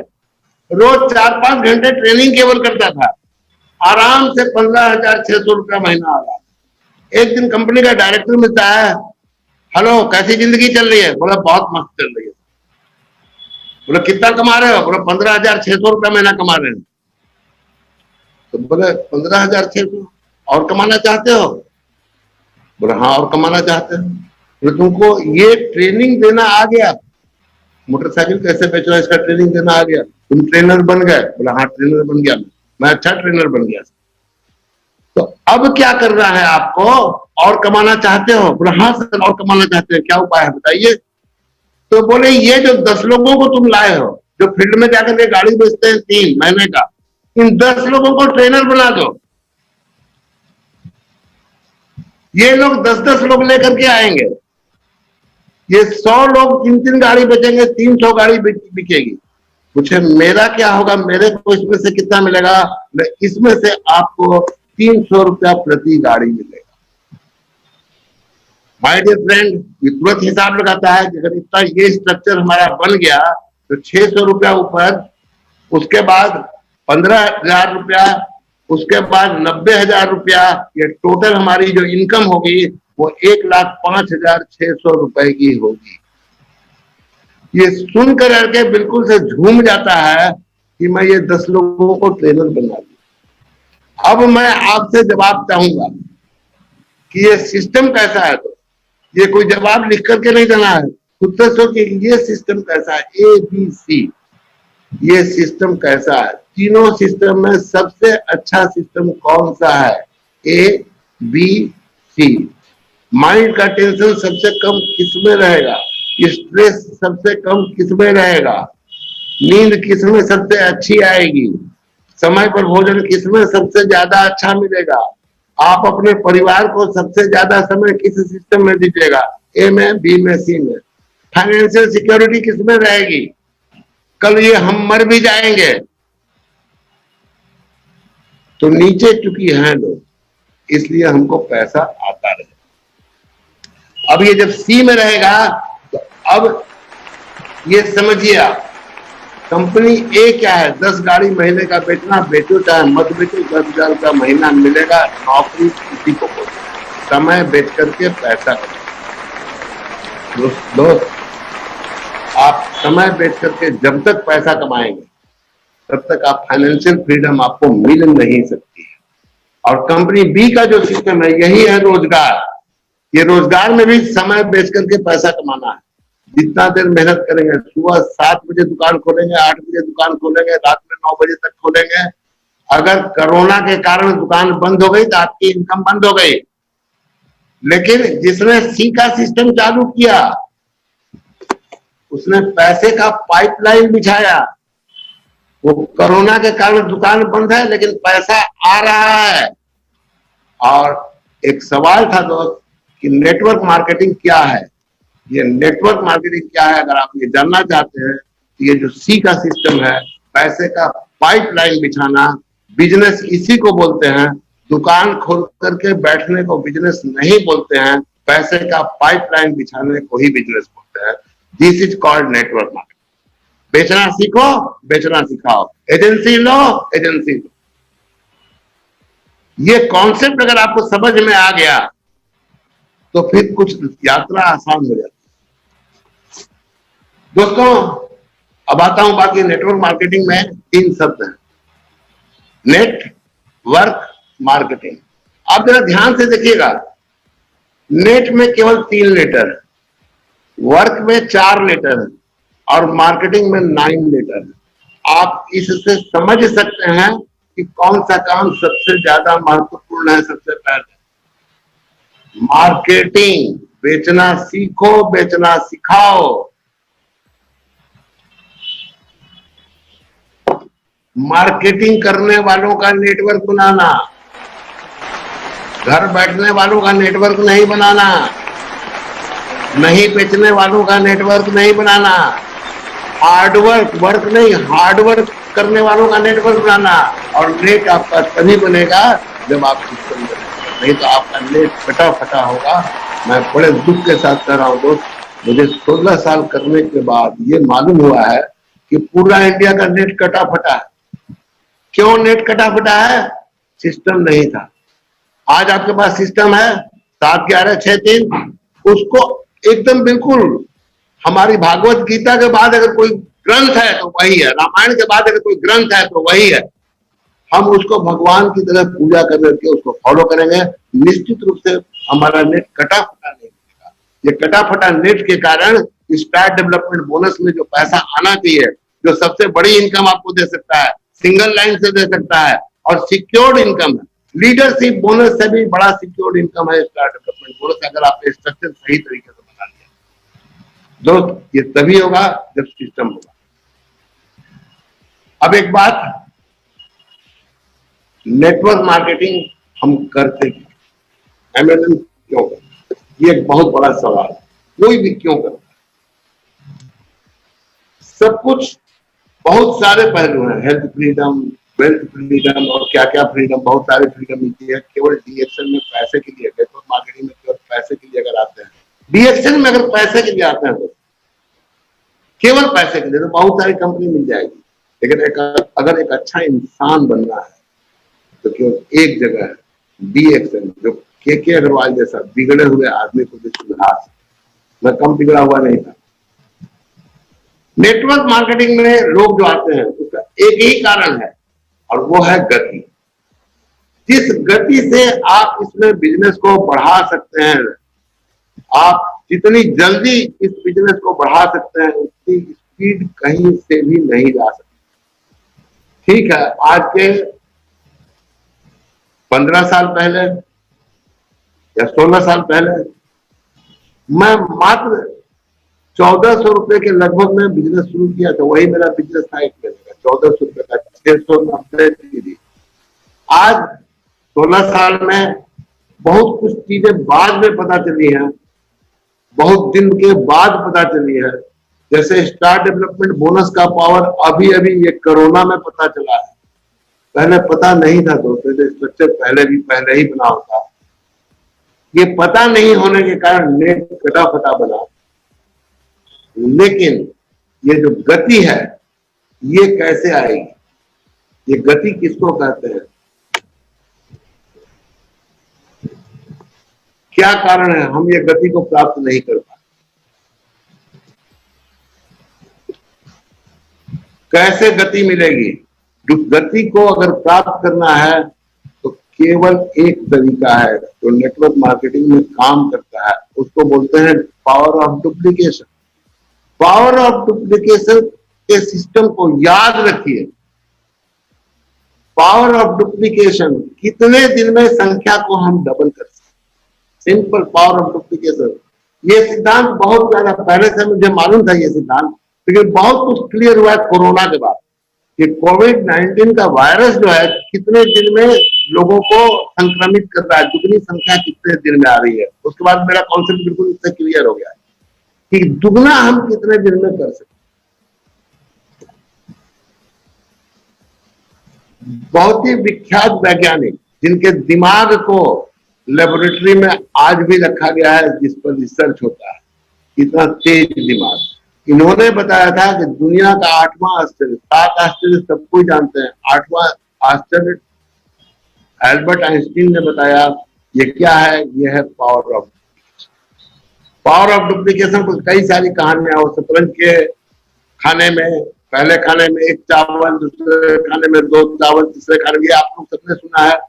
रोज 4-5 घंटे ट्रेनिंग केवल करता था, आराम से 15,600 रुपया महीना आ रहा। एक दिन कंपनी का डायरेक्टर मिलता है, हेलो कैसी जिंदगी चल रही है? बोला बहुत मस्त चल रही है। बोला कितना कमा रहे हो? बोला 15,600 रुपया महीना कमा रहे हैं। तो बोले 15,600 और कमाना चाहते हो? बोला हाँ और कमाना चाहते हैं। बोले तुमको ये ट्रेनिंग देना आ गया, मोटरसाइकिल कैसे बेचो इसका ट्रेनिंग देना आ गया, तुम ट्रेनर बन गए? बोला हाँ ट्रेनर बन गया, मैं अच्छा ट्रेनर बन गया। तो अब क्या करना है आपको? और कमाना चाहते हो? बोला हाँ सर और कमाना चाहते हैं, क्या उपाय है बताइए। तो बोले ये जो 10 लोगों को तुम लाए हो, जो फील्ड में जाकर के गाड़ी बेचते हैं 3 महीने का, इन 10 लोगों को ट्रेनर बना दो। ये लोग 10-10 लोग लेकर के आएंगे, ये 100 लोग 3-3 गाड़ी बेचेंगे, 300 गाड़ी बिकेगी। पूछे मेरा क्या होगा, मेरे को इसमें से कितना मिलेगा? इसमें से आपको 300 रुपया प्रति गाड़ी मिलेगा। माय डियर फ्रेंड, ये तुरंत हिसाब लगाता है कि अगर इतना ये स्ट्रक्चर हमारा बन गया तो 600 रुपया ऊपर, उसके बाद 15,000 रुपया, उसके बाद 90,000 रुपया, ये टोटल हमारी जो इनकम होगी वो 1,05,600 रुपए की होगी। ये सुन करके बिल्कुल से झूम जाता है कि मैं ये 10 लोगों को ट्रेनर बना दूं। अब मैं आपसे जवाब चाहूंगा कि ये सिस्टम कैसा है। तो ये कोई जवाब लिख करके नहीं देना है, खुद से सोचिए ये सिस्टम कैसा है। ABC, ये सिस्टम कैसा है? तीनों सिस्टम में सबसे अच्छा सिस्टम कौन सा है? ABC। माइंड का टेंशन सबसे कम किसमें रहेगा? स्ट्रेस सबसे कम किसमें रहेगा? नींद किसमें सबसे अच्छी आएगी? समय पर भोजन किसमें सबसे ज्यादा अच्छा मिलेगा? आप अपने परिवार को सबसे ज्यादा समय किस सिस्टम में दीजिएगा? ए में, बी में, सी में। फाइनेंशियल सिक्योरिटी किसमें रहेगी? कल ये हम मर भी जाएंगे तो नीचे चुकी हैं लोग, इसलिए हमको पैसा आता रहे। अब ये जब सी में रहेगा तो अब ये समझिए आप, कंपनी ए क्या है, 10 गाड़ी महीने का बेचना, बेचो चाहे मत बेचो, 10,000 रुपया महीना मिलेगा। नौकरी किसी को बोलते हैं, समय बेच करके पैसा कमाओ। दोस्त, आप समय बेच करके जब तक पैसा कमाएंगे तब तक आप फाइनेंशियल फ्रीडम आपको मिल नहीं सकती है। और कंपनी बी का जो सिस्टम है, यही है रोजगार। ये रोजगार में भी समय बेच करके पैसा कमाना है। जितना देर मेहनत करेंगे, सुबह 7 बजे दुकान खोलेंगे, 8 बजे दुकान खोलेंगे, रात में 9 बजे तक खोलेंगे। अगर कोरोना के कारण दुकान बंद हो गई तो आपकी इनकम बंद हो गई। लेकिन जिसने सी का सिस्टम चालू किया, उसने पैसे का पाइपलाइन बिछाया। वो कोरोना के कारण दुकान बंद है लेकिन पैसा आ रहा है। और एक सवाल था दोस्त कि नेटवर्क मार्केटिंग क्या है। ये नेटवर्क मार्केटिंग क्या है, अगर आप ये जानना चाहते हैं तो ये जो सी का सिस्टम है, पैसे का पाइपलाइन बिछाना, बिजनेस इसी को बोलते हैं। दुकान खोल करके बैठने को बिजनेस नहीं बोलते हैं, पैसे का पाइपलाइन बिछाने को ही बिजनेस बोलते हैं। This is called network marketing. बेचना सीखो, बेचना सिखाओ, एजेंसी लो, एजेंसी लो। ये कॉन्सेप्ट अगर आपको समझ में आ गया तो फिर कुछ यात्रा आसान हो जाती है। दोस्तों, अब आता हूं बाकी नेटवर्क मार्केटिंग में 3 शब्द हैं, नेटवर्क मार्केटिंग। आप जरा ध्यान से देखिएगा, नेट में केवल 3 लेटर है, वर्क में 4 लेटर है और मार्केटिंग में 9 लेटर है। आप इससे समझ सकते हैं कि कौन सा काम सबसे ज्यादा महत्वपूर्ण है। सबसे पहले मार्केटिंग, बेचना सीखो, बेचना सिखाओ। मार्केटिंग करने वालों का नेटवर्क बनाना, घर बैठने वालों का नेटवर्क नहीं बनाना, नहीं बेचने वालों का नेटवर्क नहीं बनाना, हार्डवर्क, वर्क नहीं हार्डवर्क करने वालों का नेटवर्क बनाना। और नेट आपका तभी बनेगा जब आप सिस्टम बनेगा, नहीं तो आपका नेट फटा फटा होगा। मैं बड़े दुख के साथ कह रहा हूँ दोस्त, मुझे 16 साल करने के बाद ये मालूम हुआ है कि पूरा इंडिया का नेट कटा फटा है। क्यों नेट कटा फटा है? सिस्टम नहीं था। आज आपके पास सिस्टम है 7-11-6-3, उसको एकदम बिल्कुल, हमारी भागवत गीता के बाद अगर कोई ग्रंथ है तो वही है, रामायण के बाद अगर कोई ग्रंथ है तो वही है। हम उसको भगवान की तरह पूजा करके उसको फॉलो करेंगे, निश्चित रूप से हमारा नेट कटा फटा नहीं मिलेगा। ये कटा फटा नेट के कारण स्टार्ट डेवलपमेंट बोनस में जो पैसा आना चाहिए, जो सबसे बड़ी इनकम आपको दे सकता है, सिंगल लाइन से दे सकता है और सिक्योर्ड इनकम है। लीडरशिप बोनस से भी बड़ा सिक्योर्ड इनकम है स्टार्ट डेवलपमेंट बोनस, अगर आपने स्ट्रक्चर सही तरीके से बना लिया। दोस्त, ये तभी होगा जब सिस्टम होगा। अब एक बात, नेटवर्क मार्केटिंग हम करते क्यों, एमएलएम क्यों करते, ये एक बहुत बड़ा सवाल है। कोई भी क्यों करता है? सब कुछ, बहुत सारे पहलू हैं, हेल्थ फ्रीडम, वेल्थ फ्रीडम और क्या क्या फ्रीडम, बहुत सारे फ्रीडम मिलती है। केवल डीएक्शन में पैसे के लिए, नेटवर्क मार्केटिंग में केवल पैसे के लिए अगर आते हैं, डीएक्शन में अगर पैसे के लिए आते हैं तो केवल पैसे के लिए तो बहुत सारी कंपनी मिल जाएगी। लेकिन अगर एक अच्छा इंसान बनना है तो केवल एक जगह है, डीएक्शन, जो के अग्रवाल जैसा बिगड़े हुए आदमी को भी सुधार सकता। मैं कम बिगड़ा हुआ नहीं था। नेटवर्क मार्केटिंग में लोग जो आते हैं उसका एक ही कारण है और वो है गति। जिस गति से आप इसमें बिजनेस को बढ़ा सकते हैं, आप जितनी जल्दी इस बिजनेस को बढ़ा सकते हैं, उतनी स्पीड कहीं से भी नहीं जा सकती। ठीक है, आज के 15 साल पहले या 16 साल पहले मैं मात्र 1400 रुपए के लगभग में बिजनेस शुरू किया था। वही मेरा बिजनेस था एक महीने का, 1400 रुपए का, 690 थी। आज 16 साल में बहुत कुछ चीजें बाद में पता चली हैं, बहुत दिन के बाद पता चली है। जैसे स्टार डेवलपमेंट बोनस का पावर अभी अभी ये कोरोना में पता चला है। पहले पता नहीं था दोस्तों, स्ट्रक्चर पहले ही बना होता। ये पता नहीं होने के कारण नेट फटाफटा बना। लेकिन ये जो गति है ये कैसे आएगी, ये गति किसको कहते हैं, क्या कारण है हम ये गति को प्राप्त नहीं कर पाते? कैसे गति मिलेगी? गति को अगर प्राप्त करना है तो केवल एक तरीका है जो नेटवर्क मार्केटिंग में काम करता है, उसको बोलते हैं power of duplication. Power of duplication के सिस्टम को याद रखिए। पावर ऑफ डुप्लीकेशन, कितने दिन में संख्या को हम डबल कर सकते, सिंपल पावर ऑफ डुप्लीकेशन। ये सिद्धांत बहुत ज्यादा पहले से मुझे मालूम था ये सिद्धांत, लेकिन बहुत कुछ क्लियर हुआ है कोरोना के बाद कि कोविड-19 का वायरस जो है कितने दिन में लोगों को संक्रमित कर रहा है, दुगनी संख्या कितने दिन में आ रही है। उसके बाद मेरा कॉन्सेप्ट बिल्कुल इससे क्लियर हो गया है कि दुगना हम कितने दिन में कर सकते। बहुत ही विख्यात वैज्ञानिक जिनके दिमाग को लेबोरेटरी में आज भी रखा गया है, जिस पर रिसर्च होता है, इतना तेज दिमाग, इन्होंने बताया था कि दुनिया का 8वां आश्चर्य, 7 आश्चर्य सब कोई जानते हैं, 8वां आश्चर्य एल्बर्ट आइंस्टीन ने बताया। ये क्या है? ये है power of duplication. Power of duplication को कई सारी कहानियां, वो शतरंज के खाने में, पहले खाने में 1 चावल, दूसरे खाने में 2 चावल, तीसरे खाने में, ये आप लोग सबने सुना है।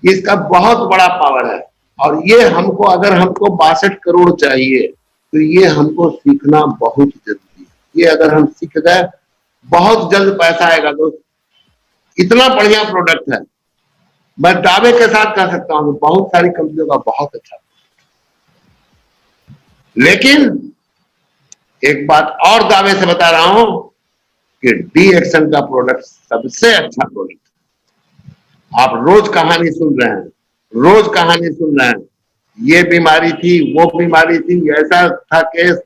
इसका बहुत बड़ा पावर है और ये हमको, अगर हमको 62 करोड़ चाहिए तो ये हमको सीखना बहुत जरूरी है। ये अगर हम सीख गए बहुत जल्द पैसा आएगा दोस्त। इतना बढ़िया प्रोडक्ट है, मैं दावे के साथ कह सकता हूं कि बहुत सारी कंपनियों का बहुत अच्छा। लेकिन एक बात और दावे से बता रहा हूं कि डी एक्शन का प्रोडक्ट सबसे अच्छा प्रोडक्ट। आप रोज कहानी सुन रहे हैं, रोज कहानी सुन रहे हैं, ये बीमारी थी, वो बीमारी थी, ऐसा था केस,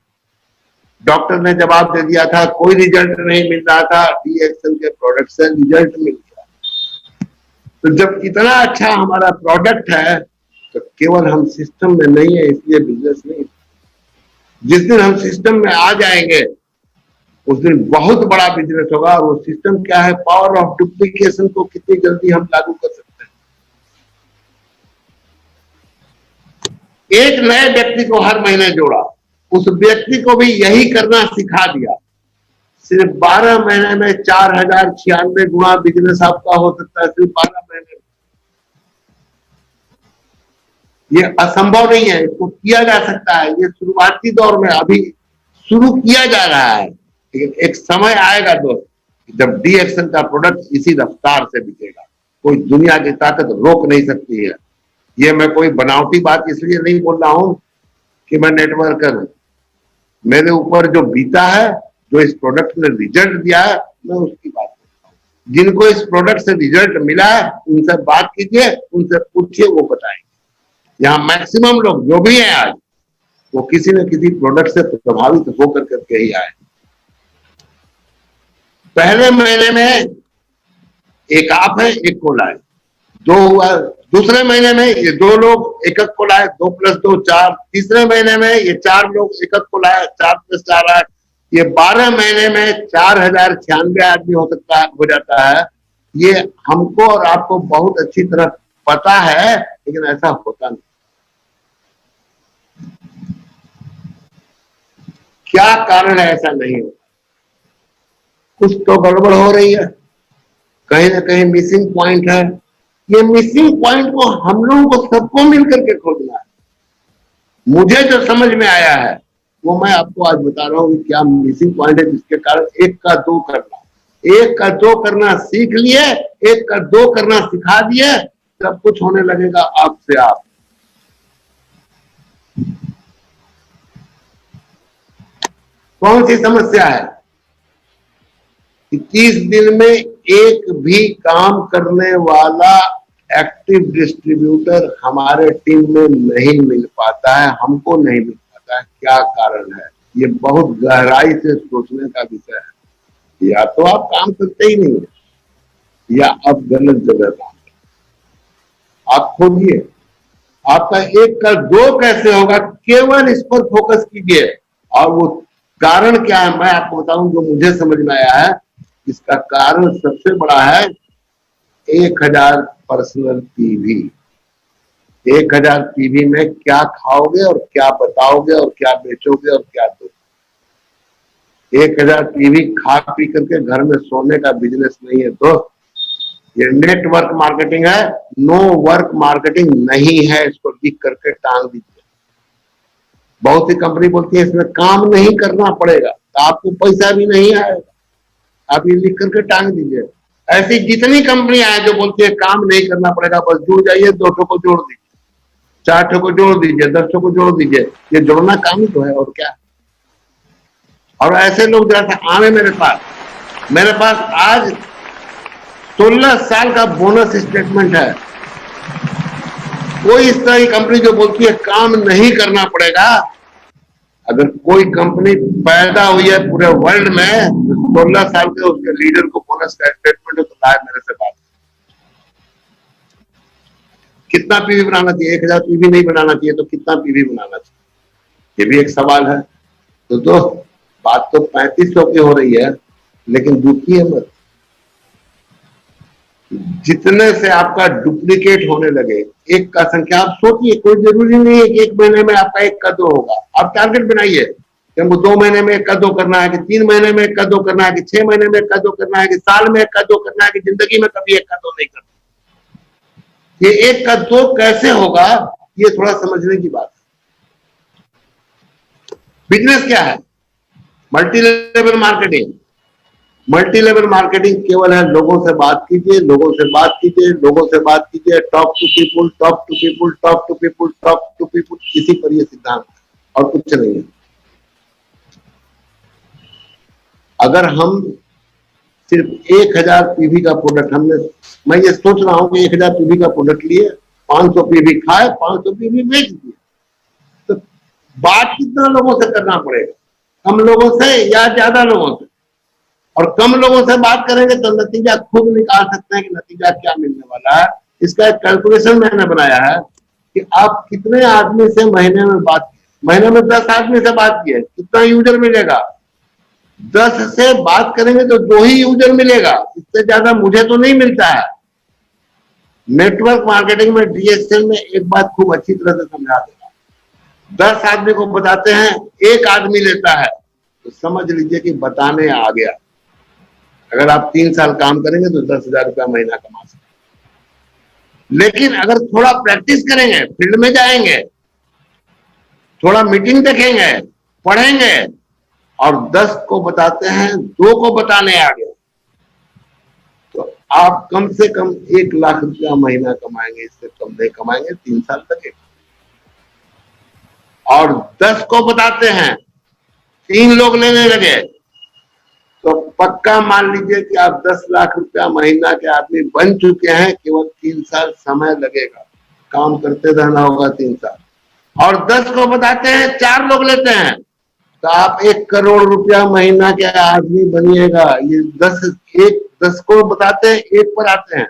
डॉक्टर ने जवाब दे दिया था, कोई रिजल्ट नहीं मिल रहा था, डी एक्शन के प्रोडक्ट से रिजल्ट मिल गया। तो जब इतना अच्छा हमारा प्रोडक्ट है तो केवल हम सिस्टम में नहीं है इसलिए बिजनेस नहीं। जिस दिन हम सिस्टम में आ जाएंगे उस दिन बहुत बड़ा बिजनेस होगा। और वो सिस्टम क्या है? पावर ऑफ डुप्लीकेशन को कितनी जल्दी हम लागू कर सकते हैं। एक नए व्यक्ति को हर महीने जोड़ा, उस व्यक्ति को भी यही करना सिखा दिया, सिर्फ 12 महीने में 4096 गुना बिजनेस आपका हो सकता है, सिर्फ 12 महीने में। ये असंभव नहीं है, इसको किया जा सकता है। ये शुरुआती दौर में अभी शुरू किया जा रहा है, लेकिन एक समय आएगा दोस्त जब डी एक्शन का प्रोडक्ट इसी रफ्तार से बिकेगा। कोई दुनिया की ताकत रोक नहीं सकती है। ये मैं कोई बनावटी बात इसलिए नहीं बोल रहा हूं कि मैं नेटवर्कर हूं। मेरे ऊपर जो बीता है, जो इस प्रोडक्ट ने रिजल्ट दिया है, मैं उसकी बात करता हूं। जिनको इस प्रोडक्ट से रिजल्ट मिला है उनसे बात कीजिए, उनसे पूछिए, वो बताएंगे। यहाँ मैक्सिमम लोग जो भी हैं आज, वो किसी न किसी प्रोडक्ट से प्रभावित होकर करके ही आए। पहले महीने में एक आप है, एक को लाए, 2 हुआ। दूसरे महीने में ये 2 लोग एक को लाए, 2 + 2 4। तीसरे महीने में ये 4 लोग एक को लाए, 4 + 4 आए। ये 12 महीने में 4096 आदमी हो सकता है, हो जाता है। ये हमको और आपको बहुत अच्छी तरह पता है, लेकिन ऐसा होता नहीं। क्या कारण है ऐसा नहीं होता? कुछ तो गड़बड़ हो रही है, कहीं ना कहीं मिसिंग पॉइंट है। ये मिसिंग पॉइंट को हम लोगों को सबको मिलकर के खोजना है। मुझे जो समझ में आया है वो मैं आपको आज बता रहा हूं कि क्या मिसिंग पॉइंट है, जिसके कारण 1 का 2 करना, 1 का 2 करना सीख लिए, 1 का 2 करना सिखा दिए, सब कुछ होने लगेगा आपसे आप। कौन सी समस्या है? 30 दिन में एक भी काम करने वाला एक्टिव डिस्ट्रीब्यूटर हमारे टीम में नहीं मिल पाता है, हमको नहीं मिल पाता है। क्या कारण है? ये बहुत गहराई से सोचने का विषय है। या तो आप काम करते ही नहीं है, या आप गलत जगह काम कर, आप खोलिए। आपका 1 का 2 कैसे होगा, केवल इस पर फोकस कीजिए। और वो कारण क्या है मैं आपको बताऊं, जो मुझे समझ में आया है, इसका कारण सबसे बड़ा है 1000 पर्सनल पीवी। 1000 पीवी में क्या खाओगे और क्या बताओगे और क्या बेचोगे और क्या दोगे। 1000 पीवी खा पी करके घर में सोने का बिजनेस नहीं है दोस्त, ये नेटवर्क मार्केटिंग है, नो वर्क मार्केटिंग नहीं है। इसको लिख करके टांग दीजिए। बहुत सी कंपनी बोलती है इसमें काम नहीं करना पड़ेगा, तो आपको पैसा भी नहीं आएगा। आप ये लिख करके टांग दीजिए। ऐसी जितनी कंपनियां हैं जो बोलती है काम नहीं करना पड़ेगा, बस जुड़ जाइए, 2 ठो को जोड़ दीजिए, 4 ठो को जोड़ दीजिए, 10 ठो को जोड़ दीजिए। ये जोड़ना काम ही तो है, और क्या। और ऐसे लोग जैसे आए मेरे पास आज 16 साल का बोनस स्टेटमेंट है। कोई इस तरह की कंपनी जो बोलती है काम नहीं करना पड़ेगा, अगर कोई कंपनी पैदा हुई है पूरे वर्ल्ड में 16 साल के उसके लीडर को बोनस का स्टेटमेंट हो, तो लाए मेरे से बात। कितना पीवी बनाना चाहिए, 1000 पीवी नहीं बनाना चाहिए तो कितना पीवी बनाना चाहिए, ये भी एक सवाल है। तो दोस्त, बात तो 3500 की हो रही है, लेकिन दुखी है मत। जितने से आपका डुप्लीकेट होने लगे, एक का संख्या आप सोचिए, कोई जरूरी नहीं है कि 1 महीने में आपका 1 का 2 होगा। आप टारगेट बनाइए कि हमको 2 महीने में 1 का 2 करना है, कि 3 महीने में 1 का 2 करना है, कि 6 महीने में 1 का 2 करना है, कि साल में 1 का 2 करना है, कि जिंदगी में कभी 1 का 2 नहीं करना। ये 1 का 2 कैसे होगा, ये थोड़ा समझने की बात है। बिजनेस क्या है? Multi level marketing. Multi level marketing केवल है लोगों से बात कीजिए, लोगों से बात कीजिए, लोगों से बात कीजिए, talk to people, talk to people, talk to people, talk to people. इसी पर यह सिद्धांत है और कुछ नहीं है। अगर हम सिर्फ 1000 पीवी का प्रोडक्ट, मैं ये सोच रहा हूं कि 1000 पीवी का प्रोडक्ट लिए, 500 पीवी खाए, 500 पीवी बेच दिए, तो बात कितना लोगों से करना पड़ेगा? कम लोगों से या ज्यादा लोगों से? और कम लोगों से बात करेंगे तो नतीजा खुद निकाल सकते हैं कि नतीजा क्या मिलने वाला है। इसका एक कैलकुलेशन मैंने बनाया है कि आप कितने आदमी से महीने में 10 आदमी से बात किए, कितना यूजर मिलेगा? 10 से बात करेंगे तो 2 ही यूजर मिलेगा, इससे ज्यादा मुझे तो नहीं मिलता है। नेटवर्क मार्केटिंग में डीएसएल में एक बात खूब अच्छी तरह से समझा देगा। 10 आदमी को बताते हैं, 1 आदमी लेता है, तो समझ लीजिए कि बताने आ गया। अगर आप 3 साल काम करेंगे तो 10,000 रुपया महीना कमा सकते। लेकिन अगर थोड़ा प्रैक्टिस करेंगे, फील्ड में जाएंगे, थोड़ा मीटिंग देखेंगे, पढ़ेंगे, और 10 को बताते हैं, 2 को बताने आ गए, तो आप कम से कम 1 लाख रुपया महीना कमाएंगे। इससे कम नहीं कमाएंगे, 3 साल लगेगा। और 10 को बताते हैं, 3 लोग लेने लगे, तो पक्का मान लीजिए कि आप 10 लाख रुपया महीना के आदमी बन चुके हैं। केवल 3 साल समय लगेगा, काम करते रहना होगा 3 साल। और 10 को बताते हैं, 4 लोग लेते हैं, तो आप 1 करोड़ रुपया महीना के आदमी बनिएगा। ये 10 को बताते हैं, 1 पर आते हैं।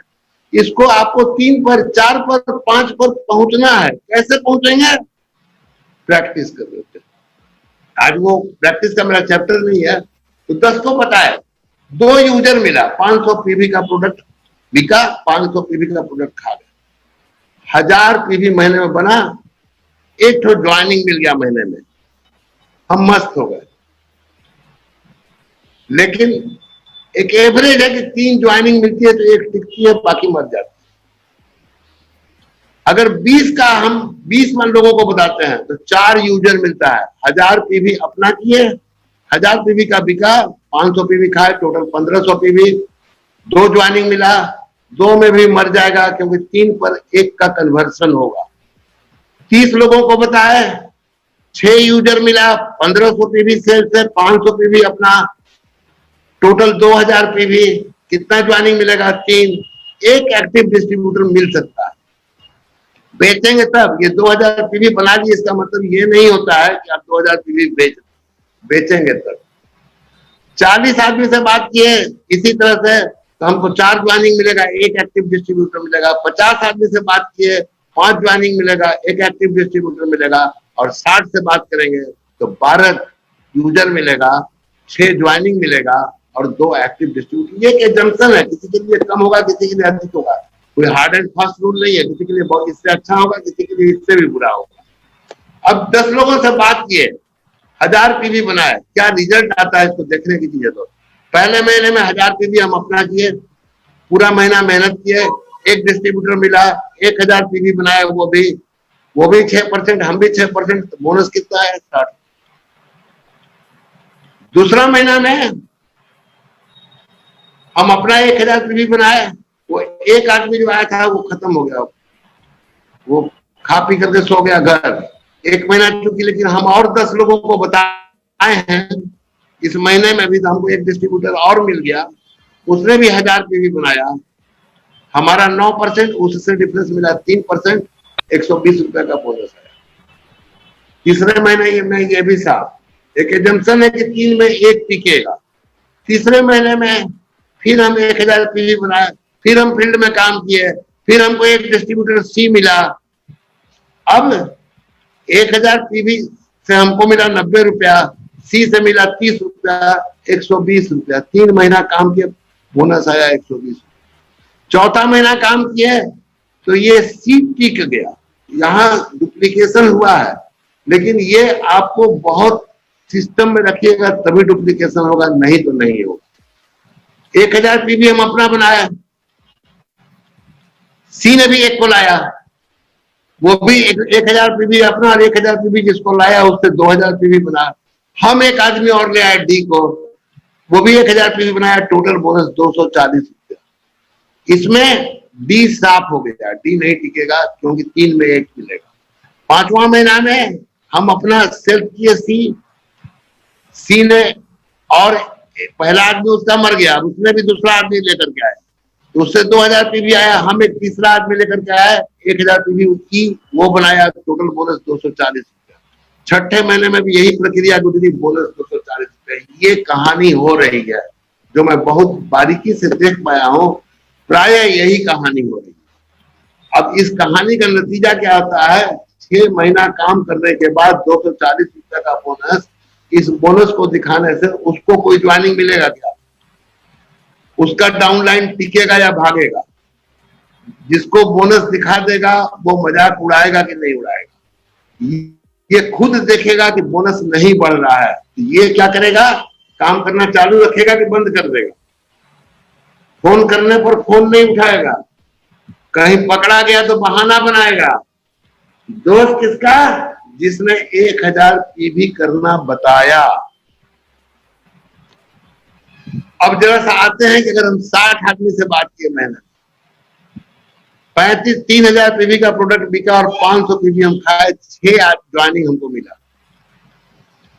इसको आपको 3 पर, 4 पर, 5 पर पहुंचना है। कैसे पहुंचेंगे? प्रैक्टिस कर लेते हैं। आज वो प्रैक्टिस का मेरा चैप्टर नहीं है। तो 10 को पता है, 2 यूजर मिला, 500 पीवी का प्रोडक्ट बिका, 500 पीवी का प्रोडक्ट खा गए, 1000 पीवी महीने में बना, 1 ठो ज्वाइनिंग मिल गया महीने में, हम मस्त हो गए। लेकिन एक एवरेज है कि 3 ज्वाइनिंग मिलती है तो 1 टिकती है, बाकी मर जाती है। अगर 20 का हम 20 मन लोगों को बताते हैं तो 4 यूजर मिलता है। 1000 पीवी अपना किए, 1000 पीवी का बिका, 500 पीवी खाए, टोटल 1500 पीवी। 2 ज्वाइनिंग मिला, 2 में भी मर जाएगा क्योंकि 3 पर 1 का कन्वर्सन होगा। 30 लोगों को बताए, 6 यूजर मिला, 1500 पीवी सेल से, 500 पीवी अपना, टोटल 2000 पीवी। कितना ज्वाइनिंग मिलेगा? 3। एक एक्टिव डिस्ट्रीब्यूटर मिल सकता है, बेचेंगे तब। ये 2000 पीवी बना लिए, इसका मतलब ये नहीं होता है कि आप 2000 पीवी बेचेंगे तब। 40 आदमी से बात किए, इसी तरह से तो हमको 4 ज्वाइनिंग मिलेगा, 1 एक्टिव डिस्ट्रीब्यूटर मिलेगा। 50 आदमी से बात किए 5 ज्वाइनिंग मिलेगा, 1 एक्टिव डिस्ट्रीब्यूटर मिलेगा। और 60 से बात करेंगे तो 12 यूजर मिलेगा, 6 ज्वाइनिंग मिलेगा और 2 एक्टिव डिस्ट्रीब्यूटर। ये एक एजम्पशन है, किसी के लिए कम होगा, किसी के लिए अधिक होगा, कोई हार्ड एंड फास्ट रूल नहीं है। किसी के लिए बहुत इससे अच्छा होगा, किसी के लिए इससे भी बुरा होगा। अब 10 लोगों से बात किए, 1000 पीवी बनाए, क्या रिजल्ट आता है इसको देखने की चीज है। तो पहले महीने में 1000 पीवी हम अपना किए, पूरा महीना मेहनत किए, 1 डिस्ट्रीब्यूटर मिला, 1000 पीवी बनाए, वो भी 6%, हम भी 6%, तो बोनस कितना है 60। दूसरा महीना में हम अपना 1000 पीवी बनाए, वो एक आदमी जो आया था वो खत्म हो गया, वो खा पी करके सो गया घर। 1 महीना चुकी, लेकिन हम और 10 लोगों को बताए हैं इस महीने में भी, तो हमको 1 डिस्ट्रीब्यूटर और मिल गया, उसने भी 1000 पीवी बनाया, हमारा 9%, उससे डिफरेंस मिला 3%, 120 रुपए का बोनस आया। तीसरे महीने में ये भी साफ, एक एजम्पशन है कि 3 में 1 टिकेगा। तीसरे महीने में फिर हम 1000 पीवी बनाए, फिर हम फील्ड में काम किए, फिर हमको 1 डिस्ट्रीब्यूटर सी मिला। अब 1000 पीवी से हमको मिला 90 रुपया, सी से मिला 30 रुपया, 120 रुपया। 3 महीना काम किए, बोनस आया 120। चौथा महीना काम किए तो ये सी टिक गया, यहाँ डुप्लीकेशन हुआ है, लेकिन ये आपको बहुत सिस्टम में रखिएगा तभी डुप्लीकेशन होगा, नहीं तो नहीं होगा। 1000 पीवी हम अपना बनाया, सी ने भी 1 को लाया, वो भी 1000 पीवी अपना, और 1000 पीवी जिसको लाया उससे 2000 पीवी बनाया। हम 1 आदमी और ले आए डी को, वो भी 1000 पीवी बनाया, टोटल बोनस 240 रुपया। इसमें डी साफ हो गया, डी नहीं टिकेगा क्योंकि 3 में 1 मिलेगा। 5वां महीना में हम अपना सेल्फ किए सी ने, और पहला आदमी उसका मर गया, उसने भी दूसरा आदमी लेकर के आया, तो उससे 2000 पीवी आया। हम एक तीसरा आदमी लेकर के आए, 1000 पीवी उसकी, वो बनाया, टोटल बोनस 240 रुपया। छठे महीने में भी यही प्रक्रिया गुजरी, बोनस 240 रुपया। ये कहानी हो रही है जो मैं बहुत बारीकी से देख पाया हूं, प्राय यही कहानी हो रही है। अब इस कहानी का नतीजा क्या होता है, 6 महीना काम करने के बाद 240 रुपया का बोनस। इस बोनस को दिखाने से उसको कोई ज्वाइनिंग मिलेगा क्या? उसका डाउनलाइन टिकेगा या भागेगा? जिसको बोनस दिखा देगा वो मजाक उड़ाएगा कि नहीं उड़ाएगा? ये खुद देखेगा कि बोनस नहीं बढ़ रहा है, ये क्या करेगा, काम करना चालू रखेगा कि बंद कर देगा? फोन करने पर फोन नहीं उठाएगा, कहीं पकड़ा गया तो बहाना बनाएगा। दोष किसका? जिसने 1000 पीवी करना बताया। अब जरा सा आते हैं कि अगर हम 60 आदमी से बात किए महीने, 3000 पीवी का प्रोडक्ट बिका और 500 पीवी हम खाए, 6 ज्वाइनिंग हमको मिला,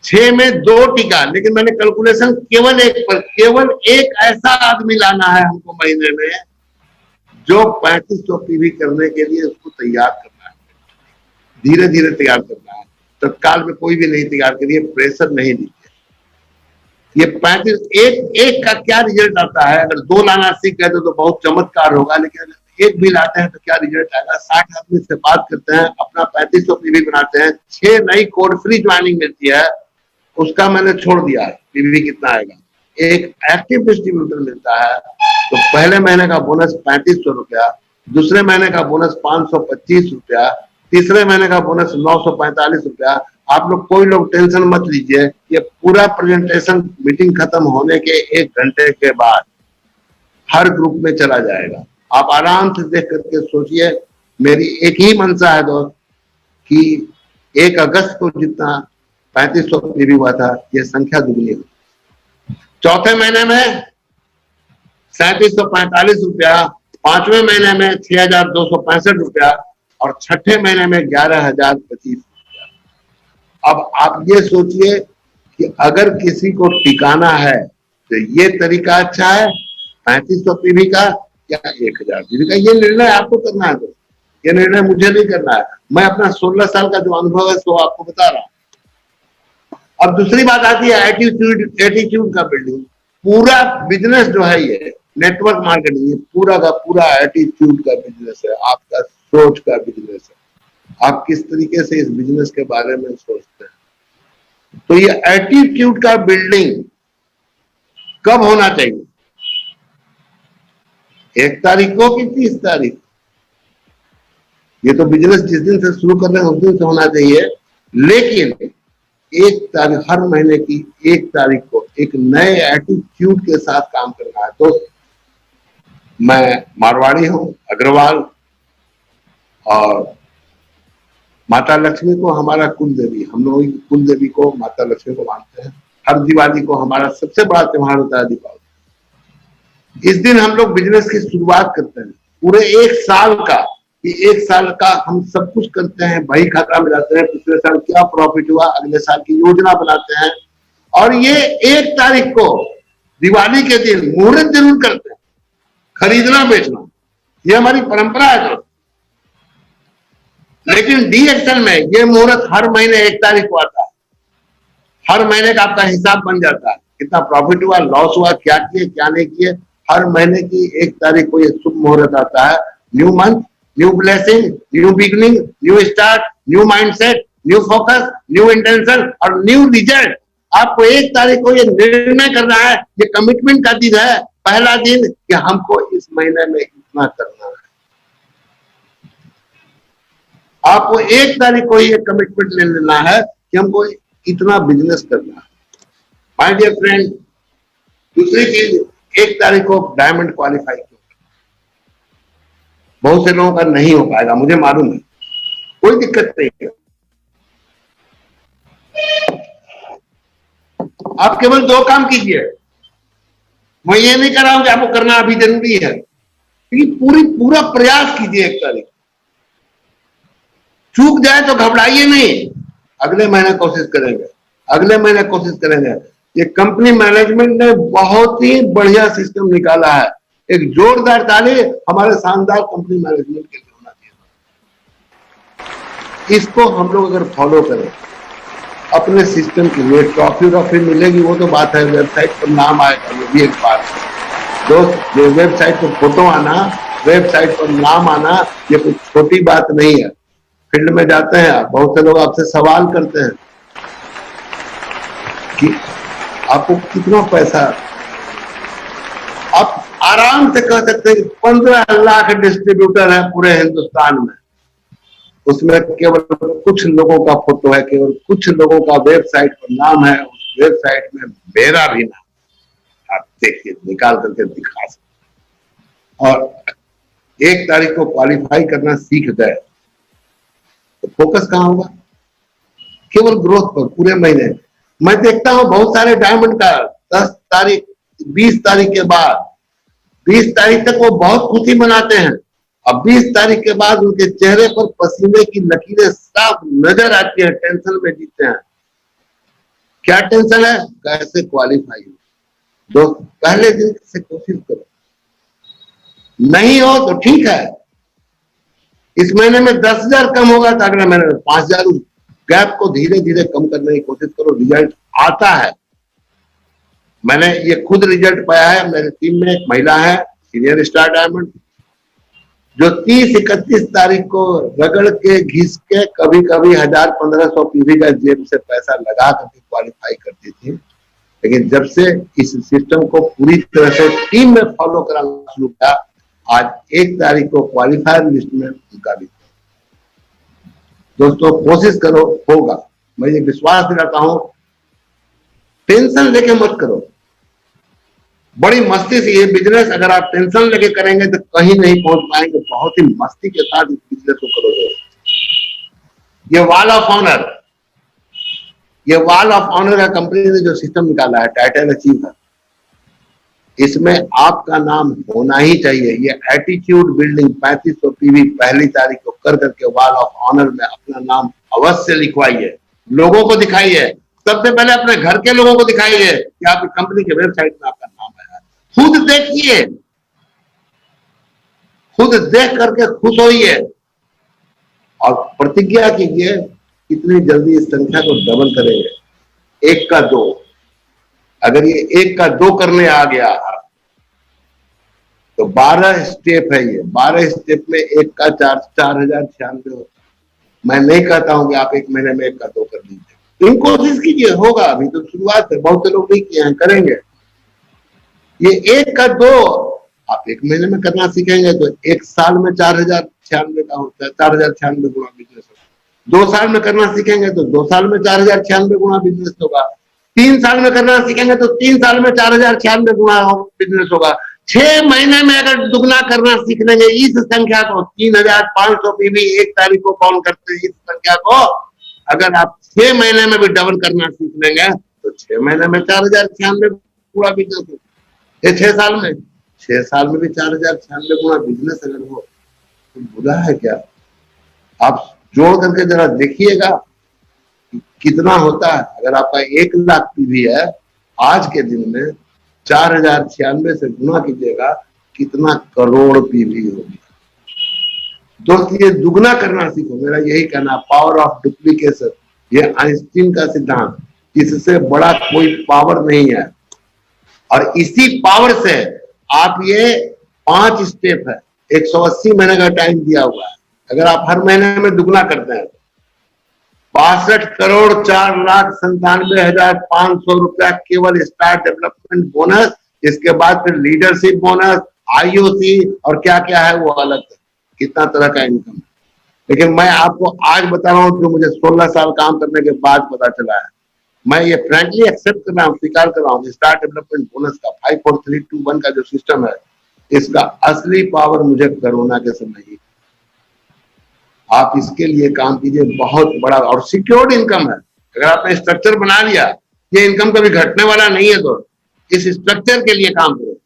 6 में 2 टिका। लेकिन मैंने कैलकुलेशन केवल एक ऐसा आदमी लाना है हमको महीने में जो 3500 पीवी करने के लिए उसको तैयार करना है, धीरे धीरे तैयार करना है, तत्काल में कोई भी नहीं तैयार करिए, प्रेशर नहीं दीजिए। ये 35 एक का क्या रिजल्ट आता है? अगर 2 लाना सीख गए तो बहुत चमत्कार होगा, लेकिन अगर 1 भी लाते हैं तो क्या रिजल्ट आएगा? 60 आदमी से बात करते हैं, अपना 3500 पीवी बनाते हैं, 6 नई कोड फ्री ज्वाइनिंग मिलती है, उसका मैंने छोड़ दिया है, पीवी कितना आएगा? एक एक्टिव डिस्ट्रीब्यूटर मिलता है तो पहले महीने का बोनस 3500 रुपया, दूसरे महीने का बोनस 525 रुपया, तीसरे महीने का बोनस 945 रुपया। आप लोग कोई लोग टेंशन मत लीजिए, ये पूरा प्रेजेंटेशन मीटिंग खत्म होने के 1 घंटे के बाद हर ग्रुप में चला जाएगा। आप आराम से देख करके सोचिए। मेरी एक ही मंशा है दोस्त कि 1 अगस्त को जितना 3500 पीवी हुआ था, ये संख्या दुगनी हुई। चौथे महीने में 3745 रुपया, 5वें महीने में 6265 रुपया और छठे महीने में 11025 रुपया। अब आप ये सोचिए कि अगर किसी को टिकाना है तो ये तरीका अच्छा है 3500 पीवी का या 1000 पीवी का? ये निर्णय आपको करना है दोस्त, ये निर्णय मुझे नहीं करना है। मैं अपना 16 साल का जो अनुभव है वो आपको बता रहा हूं। अब दूसरी बात आती है एटीट्यूड का बिल्डिंग। पूरा बिजनेस जो है नेटवर्क मार्केटिंग, ये पूरा का पूरा एटीट्यूड का बिजनेस है, आपका सोच का बिजनेस है, आप किस तरीके से इस बिजनेस के बारे में सोचते हैं। तो ये एटीट्यूड का बिल्डिंग कब होना चाहिए? 1 तारीख को कि 30 तारीख? ये तो बिजनेस जिस दिन से शुरू कर रहे हैं उस दिन से होना चाहिए, लेकिन 1 तारीख, हर महीने की 1 तारीख को एक नए एटीट्यूड के साथ काम करना है। तो मैं मारवाड़ी हूं, अग्रवाल, और माता लक्ष्मी को हमारा कुल देवी, हम लोग कुल देवी को, माता लक्ष्मी को मानते हैं। हर दिवाली को हमारा सबसे बड़ा त्योहार होता है दीपावली। इस दिन हम लोग बिजनेस की शुरुआत करते हैं, पूरे 1 साल का, कि 1 साल का हम सब कुछ करते हैं, बही खाता मिलाते हैं, पिछले साल क्या प्रॉफिट हुआ, अगले साल की योजना बनाते हैं, और ये 1 तारीख को दिवाली के दिन मुहूर्त जरूर करते हैं, खरीदना बेचना, ये हमारी परंपरा है। तो लेकिन डीएक्सएल में ये मुहूर्त हर महीने 1 तारीख को आता है, हर महीने का आपका हिसाब बन जाता है, कितना प्रॉफिट हुआ, लॉस हुआ, क्या किए क्या नहीं किए, हर महीने की 1 तारीख को ये शुभ मुहूर्त आता है। New month, new blessing, new beginning, new start, new mindset, new focus, new intention और न्यू रिजल्ट। आपको 1 तारीख को ये निर्णय करना है, ये कमिटमेंट का दिन है, पहला दिन, कि हमको इस महीने में इतना करना है। आपको 1 तारीख को ये कमिटमेंट ले लेना है कि हमको इतना बिजनेस करना है। माय डियर फ्रेंड, दूसरी चीज, 1 तारीख को डायमंड क्वालिफाई क्यों? बहुत से लोगों का नहीं हो पाएगा, मुझे मालूम है, कोई दिक्कत नहीं है। आप केवल 2 काम कीजिए, मैं ये नहीं कह रहा हूं कि आपको करना अभी जरूरी है, लेकिन पूरा प्रयास कीजिए। 1 तारीख चूक जाए तो घबराइए नहीं, अगले महीने कोशिश करेंगे, अगले महीने कोशिश करेंगे। ये कंपनी मैनेजमेंट ने बहुत ही बढ़िया सिस्टम निकाला है, एक जोरदार ताली हमारे शानदार कंपनी मैनेजमेंट के लिए होना चाहिए। इसको हम लोग अगर फॉलो करें अपने सिस्टम के लिए, ट्रॉफी मिलेगी वो तो बात है, वेबसाइट पर नाम आएगा वो भी एक बात है। दोस्त, वेबसाइट पर फोटो आना, वेबसाइट पर नाम आना, ये कोई छोटी बात नहीं है। फील्ड में जाते हैं, बहुत से लोग आपसे सवाल करते हैं कि आपको कितना पैसा, आप आराम से कह सकते हैं कि 15 लाख डिस्ट्रीब्यूटर है पूरे हिंदुस्तान में, उसमें केवल कुछ लोगों का फोटो है, केवल कुछ लोगों का वेबसाइट पर नाम है, उस वेबसाइट में मेरा भी नाम, आप देखिए, निकाल करके दिखा सकते। और 1 तारीख को क्वालिफाई करना सीख गए तो फोकस कहां होगा? केवल ग्रोथ पर पूरे महीने। मैं देखता हूं बहुत सारे डायमंड का 10 तारीख 20 तारीख के बाद, 20 तारीख तक वो बहुत खुशी मनाते हैं, अब 20 तारीख के बाद उनके चेहरे पर पसीने की लकीरें साफ नजर आती है, टेंशन में जीते हैं। क्या टेंशन है? कैसे क्वालिफाई हो। दोस्त, पहले दिन से कोशिश करो, नहीं हो तो ठीक है, इस महीने में 10,000 कम होगा तो अगले महीने में 5,000, गैप को धीरे धीरे कम करने की कोशिश करो, रिजल्ट आता है। मैंने ये खुद रिजल्ट पाया है। मेरी टीम में एक महिला है, सीनियर स्टार डायमंड, जो 30-31 तारीख को रगड़ के घिस के कभी कभी 1,000-1,500 पीवी का जेब से पैसा लगा करके क्वालिफाई करती थी। लेकिन जब से इस सिस्टम को पूरी तरह से टीम में फॉलो कराना शुरू किया, आज 1 तारीख को क्वालिफायर लिस्ट में उनका भी। दोस्तों, कोशिश करो, होगा। मैं ये विश्वास दिलाता हूं, टेंशन लेके मत करो, बड़ी मस्ती से ये बिजनेस अगर आप टेंशन लेके करेंगे तो कहीं नहीं पहुंच पाएंगे। बहुत ही मस्ती के साथ इस बिजनेस को करोगे। ये वॉल ऑफ ऑनर, ये वॉल ऑफ ऑनर है, कंपनी ने जो सिस्टम निकाला है, टाइटल अचीवर, इसमें आपका नाम होना ही चाहिए। ये एटीट्यूड बिल्डिंग 3500 पीवी पहली तारीख को कर करके वॉल ऑफ ऑनर में अपना नाम अवश्य लिखवाइए, लोगों को दिखाइए, सबसे पहले अपने घर के लोगों को दिखाइए कि आपकी कंपनी के वेबसाइट में आपका नाम है। खुद देखिए, खुद देख करके खुश होइए और प्रतिज्ञा कीजिए कितनी जल्दी इस संख्या को डबल करेंगे। 1 का 2, अगर ये 1 का 2 करने आ गया तो 12 स्टेप है ये, 12 स्टेप में एक का 4,096 होता है। मैं नहीं कहता हूं कि आप एक महीने में एक का 2 कर लीजिए, इन कोशिश कीजिए, होगा, अभी तो शुरुआत है, बहुत से लोग नहीं किए हैं, करेंगे। ये एक का 2 आप एक महीने में करना सीखेंगे तो एक साल में 4,096 का होता है, 4,096 गुना बिजनेस होगा। 2 साल में करना सीखेंगे तो 2 साल में 4,096 गुना बिजनेस होगा। 3 साल में करना सीखेंगे तो 3 साल में 4,096 गुना बिजनेस होगा। 6 महीने में अगर दुगना करना सीख लेंगे इस संख्या को, 3,500 पीवी 1 तारीख को कॉल करते हैं, इस संख्या को अगर आप 6 महीने में भी डबल करना सीख लेंगे तो 6 महीने में 4,096 पूरा बिजनेस हो। ये 6 साल में भी 4,096 गुना बिजनेस अगर हो तो बुरा है क्या? आप जोड़ करके जरा देखिएगा कितना होता है। अगर आपका 1 लाख पीवी है, आज के दिन में 4,096 से गुना कीजिएगा कितना करोड़ पीवी होगी। दोस्त ये दुगना करना सीखो, मेरा यही कहना, पावर ऑफ डुप्लीकेशन, ये आइंस्टीन का सिद्धांत, इससे बड़ा कोई पावर नहीं है। और इसी पावर से आप ये 5 स्टेप है, 180 महीने का टाइम दिया हुआ है, अगर आप हर महीने में दुगना करते हैं 62,04,97,500 रुपया केवल स्टार डेवलपमेंट बोनस, इसके बाद फिर लीडरशिप बोनस, आईओसी और क्या क्या है वो अलग है, कितना तरह का इनकम है। लेकिन मैं आपको आज बता रहा हूं जो मुझे 16 साल काम करने के बाद पता चला है, मैं ये फ्रैंकली एक्सेप्ट कर रहा हूं, स्वीकार कर रहा हूं, स्टार डेवलपमेंट बोनस का 54321 का जो सिस्टम है, इसका असली पावर मुझे कोरोना के समय ही। आप इसके लिए काम कीजिए, बहुत बड़ा और सिक्योर्ड इनकम है। अगर आपने स्ट्रक्चर बना लिया, ये इनकम कभी घटने वाला नहीं है, तो इस स्ट्रक्चर के लिए काम करो।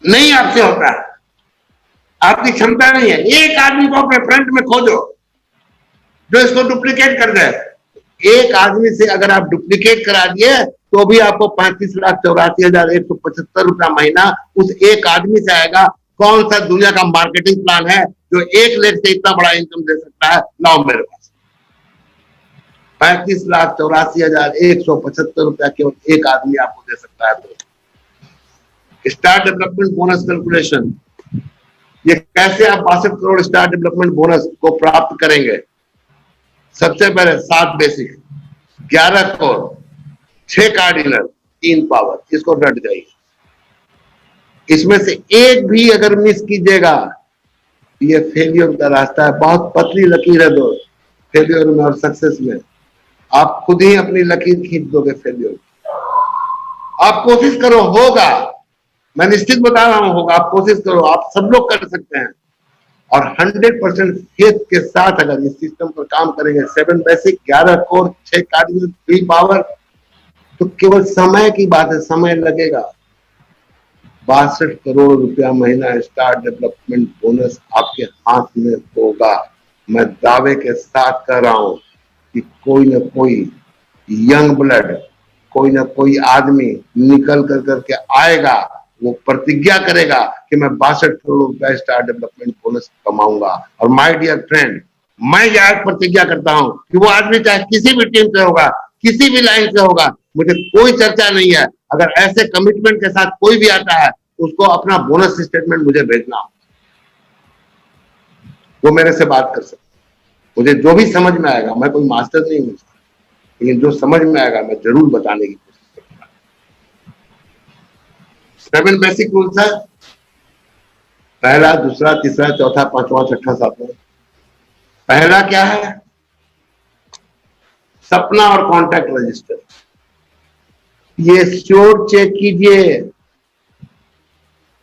नहीं आपसे होता है, आपकी क्षमता नहीं है, एक आदमी को अपने फ्रंट में खोजो जो इसको डुप्लीकेट कर दे। एक आदमी से अगर आप डुप्लीकेट करा दिए तो भी आपको 35,84,175 रुपया महीना उस एक आदमी से आएगा। कौन सा दुनिया का मार्केटिंग प्लान है जो 1 लाख से इतना बड़ा इनकम दे सकता है? लाओ मेरे पास 35,84,175 रुपया केवल एक आदमी आपको दे सकता है। तो स्टार डेवलपमेंट बोनस कैलकुलेशन, ये कैसे आप 62 करोड़ स्टार डेवलपमेंट बोनस को प्राप्त करेंगे? सबसे पहले 7 बेसिक, 11 कोर, 6 कार्डिनल, 3 पावर, इसको डट जाइए। इसमें से एक भी अगर मिस कीजिएगा ये फेलियर का रास्ता है। बहुत पतली लकीर है दोस्त, फेलियर में और सक्सेस में। आप खुद ही अपनी लकीर खींच दोगे फेलियर। आप कोशिश करो, होगा, मैं निश्चित बता रहा हूं होगा। आप कोशिश करो, आप सब लोग कर सकते हैं। और 100% फेथ के साथ अगर इस सिस्टम पर काम करेंगे, 7 बेसिक, 11 कोर, 6 कार्डिनल, 3 पावर, तो केवल समय की बात है, समय लगेगा। 62 करोड़ रुपया महीना स्टार डेवलपमेंट बोनस आपके हाथ में होगा। मैं दावे के साथ कह रहा हूं कि कोई न कोई यंग ब्लड, कोई न कोई आदमी निकल कर करके आएगा, वो प्रतिज्ञा करेगा कि मैं 62 करोड़ रुपया स्टार डेवलपमेंट बोनस कमाऊंगा। और माय डियर फ्रेंड, मैं यह प्रतिज्ञा करता हूं कि वो आदमी चाहे किसी भी टीम से होगा, किसी भी लाइन से होगा, मुझे कोई चर्चा नहीं है, अगर ऐसे कमिटमेंट के साथ कोई भी आता है उसको अपना बोनस स्टेटमेंट मुझे भेजना, वो मेरे से बात कर सकते। मुझे जो भी समझ में आएगा, मैं कोई मास्टर नहीं हूं, लेकिन जो समझ में आएगा मैं जरूर बताने की कोशिश करूंगा। 7 बेसिक रूल्स है, पहला, दूसरा, तीसरा, चौथा, पांचवा, छठा, सातवां। पहला क्या है? सपना और कॉन्टैक्ट रजिस्टर। ये श्योर चेक कीजिए,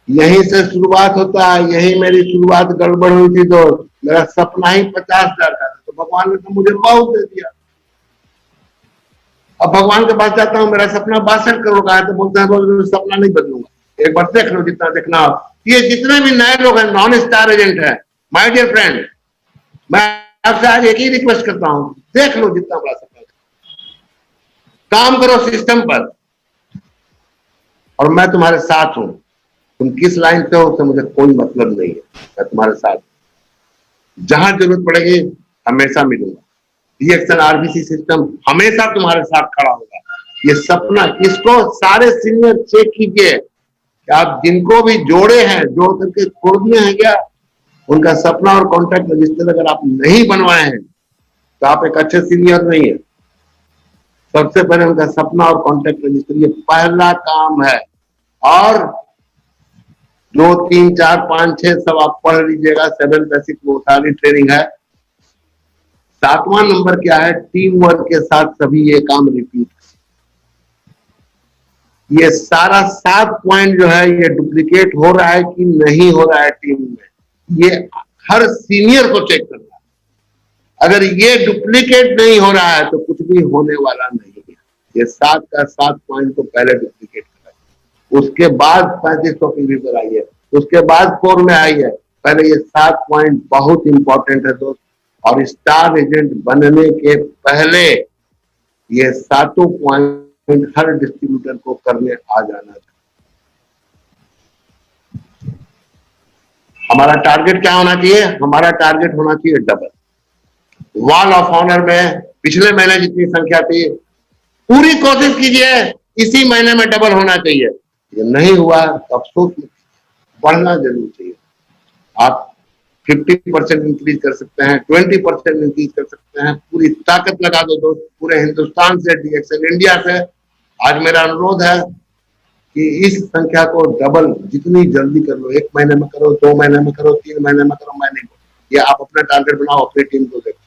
यहीं से शुरुआत होता है। यही मेरी शुरुआत गड़बड़ हुई थी दोस्त। मेरा सपना ही 50,000 का था, तो भगवान ने तो मुझे बहुत दे दिया। अब भगवान के पास जाता हूं, मेरा सपना 62 करोड़ का है, तो बोलते हैं रोज सपना नहीं बदलूंगा। एक बार देख लो जितना देखना हो। ये जितने भी नए लोग हैं, नॉन स्टार एजेंट है, माय डियर फ्रेंड, मैं आपसे आज एक ही रिक्वेस्ट करता हूं, देख लो जितना बड़ा सपना, काम करो सिस्टम पर, और मैं तुम्हारे साथ हूं। तुम किस लाइन पे हो उससे मुझे कोई मतलब नहीं है, मैं तुम्हारे साथ जहां जरूरत पड़ेगी हमेशा मिलूंगा। रिएक्शन आरबीसी सिस्टम हमेशा तुम्हारे साथ खड़ा होगा। ये सपना, इसको सारे सीनियर चेक कीजिए, कि आप जिनको भी जोड़े हैं, जोड़ करके छोड़ दिए हैं क्या, उनका सपना और कॉन्ट्रैक्ट रजिस्टर अगर आप नहीं बनवाए हैं तो आप एक अच्छे सीनियर नहीं है। सबसे पहले उनका सपना और कॉन्ट्रैक्ट रजिस्टर, ये पहला काम है। और 2, 3, 4, 5, 6 सब आप पढ़ लीजिएगा, 7 बेसिक वो सारी ट्रेनिंग है। 7वां नंबर क्या है, टीम वर्क के साथ सभी ये काम रिपीट। ये सारा 7 पॉइंट जो है ये डुप्लीकेट हो रहा है कि नहीं हो रहा है टीम में, ये हर सीनियर को चेक करना है। अगर ये डुप्लीकेट नहीं हो रहा है तो कुछ भी होने वाला नहीं है। ये 7 का 7 पॉइंट तो पहले डुप्लीकेट करा, उसके बाद 3500 पीवी पर आई है, उसके बाद 4 में आई है। पहले ये 7 पॉइंट बहुत इंपॉर्टेंट है दोस्त, और स्टार एजेंट बनने के पहले ये 7 पॉइंट हर डिस्ट्रीब्यूटर को करने आ जाना चाहिए। हमारा टारगेट क्या होना चाहिए, हमारा टारगेट होना चाहिए डबल। वॉल ऑफ ऑनर में पिछले महीने जितनी संख्या थी, पूरी कोशिश कीजिए इसी महीने में डबल होना चाहिए। ये नहीं हुआ तो अफसोस, बढ़ना जरूर चाहिए। आप 50% इंक्रीज कर सकते हैं, 20% इंक्रीज कर सकते हैं, पूरी ताकत लगा दो दोस्त, पूरे हिंदुस्तान से, डीएक्सएल इंडिया से। आज मेरा अनुरोध है कि इस संख्या को डबल जितनी जल्दी कर लो, 1 महीने में करो, 2 महीने में करो, 3 महीने में करो, मैं नहीं बोलूं, ये आप अपना टारगेट बनाओ, अपनी टीम को देखो,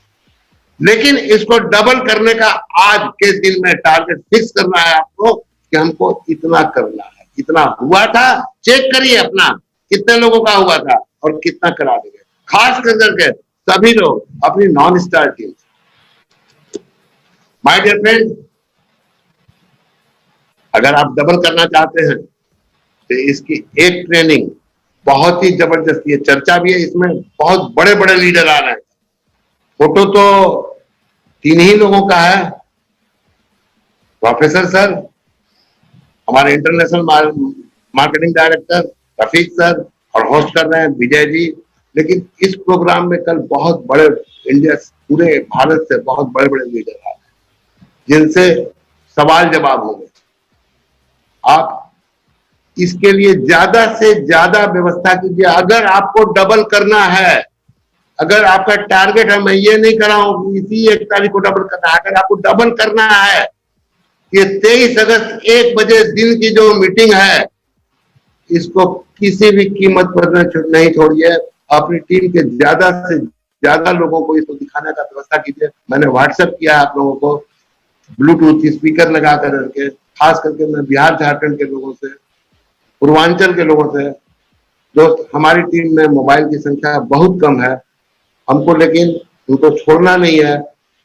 लेकिन इसको डबल करने का आज के दिन में टारगेट फिक्स करना है आपको कि हमको इतना करना है। इतना हुआ था, चेक करिए अपना कितने लोगों का हुआ था और कितना करा देंगे, खास करके सभी लोग अपनी non star team. My dear friend, अगर आप डबल करना चाहते हैं तो इसकी एक ट्रेनिंग बहुत ही जबरदस्त, ये चर्चा भी है, इसमें बहुत बड़े बड़े लीडर आ रहे हैं। फोटो तो 3 ही लोगों का है, प्रोफेसर सर, हमारे international marketing director Rafiq sir, और होस्ट कर रहे हैं विजय जी। लेकिन इस प्रोग्राम में कल बहुत बड़े इंडिया, पूरे भारत से बहुत बड़े बड़े लीडर आ रहे हैं जिनसे सवाल जवाब होंगे। आप इसके लिए ज्यादा से ज्यादा व्यवस्था कीजिए। अगर आपको डबल करना है, अगर आपका टारगेट है, मैं ये नहीं कर रहा हूं इसी 1 तारीख को डबल करना है, अगर आपको डबल करना है, ये 23 अगस्त 1 बजे दिन की जो मीटिंग है, इसको किसी भी कीमत पर नहीं छोड़िए। अपनी टीम के ज्यादा से ज्यादा लोगों को इसको दिखाने का व्यवस्था कीजिए। मैंने व्हाट्सएप किया आप लोगों को, ब्लूटूथ स्पीकर लगा करके, खास करके मैं बिहार झारखंड के लोगों से, पूर्वांचल के लोगों से, दोस्त हमारी टीम में मोबाइल की संख्या बहुत कम है, हमको लेकिन उनको छोड़ना नहीं है,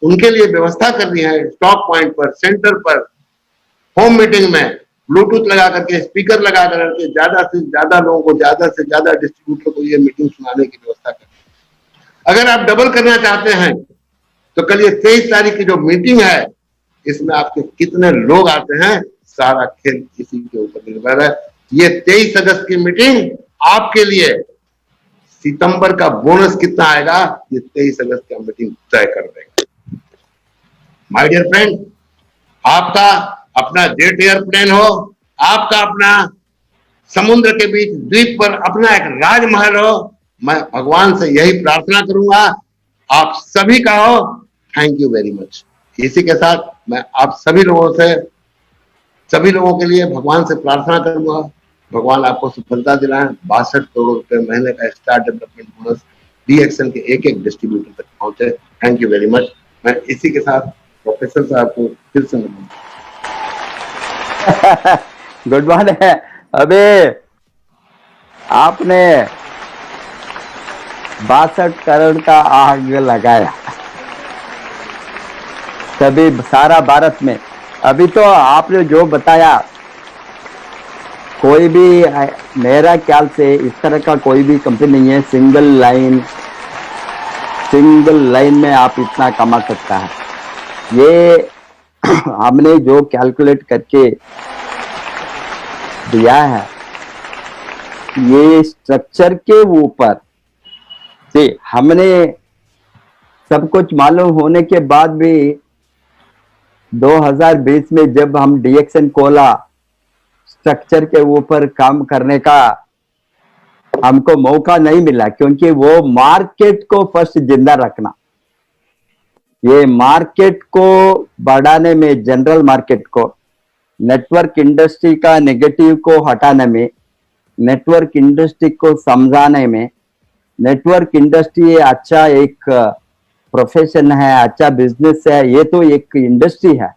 उनके लिए व्यवस्था करनी है। स्टॉक पॉइंट पर, सेंटर पर, होम मीटिंग में ब्लूटूथ लगा करके, स्पीकर लगा करके ज्यादा से ज्यादा लोगों को, ज्यादा से ज्यादा डिस्ट्रीब्यूटर को ये मीटिंग सुनाने की व्यवस्था करें। अगर आप डबल करना चाहते हैं तो कल ये 23 तारीख की जो मीटिंग है, इसमें आपके कितने लोग आते हैं, सारा खेल इसी के ऊपर निर्भर है। ये 23 अगस्त की मीटिंग आपके लिए सितंबर का बोनस कितना आएगा, ये 23 अगस्त की मीटिंग तय कर देगा। माय डियर फ्रेंड, आपका अपना जेट एयरप्लेन हो, आपका अपना समुद्र के बीच द्वीप पर अपना एक राजमहल हो, मैं भगवान से यही प्रार्थना करूंगा आप सभी का हो। Thank you very much. इसी के साथ मैं आप सभी लोगों से, सभी लोगों के लिए भगवान से प्रार्थना करूंगा, भगवान आपको सफलता दिलाएं। 62 करोड़ रुपए महीने का स्टार डेवलपमेंट बोनस डीएक्सएल के एक एक डिस्ट्रीब्यूटर तक पहुंचे। Thank you very much. मैं इसी के साथ प्रोफेसर साहब को फिर से गुड मॉर्निंग। अबे आपने 62 करोड़ का आग लगाया सभी सारा भारत में। अभी तो आपने जो बताया, कोई भी मेरा ख्याल से इस तरह का कोई भी कंपनी नहीं है, सिंगल लाइन में आप इतना कमा सकता है। ये हमने जो कैलकुलेट करके दिया है, ये स्ट्रक्चर के ऊपर से हमने सब कुछ मालूम होने के बाद भी 2020 में जब हम डीएक्सएन खोला, स्ट्रक्चर के ऊपर काम करने का हमको मौका नहीं मिला, क्योंकि वो मार्केट को फर्स्ट जिंदा रखना, ये मार्केट को बढ़ाने में, जनरल मार्केट को, नेटवर्क इंडस्ट्री का नेगेटिव को हटाने में, नेटवर्क इंडस्ट्री को समझाने में, नेटवर्क इंडस्ट्री अच्छा एक प्रोफेशन है, अच्छा बिजनेस है, ये तो एक इंडस्ट्री है।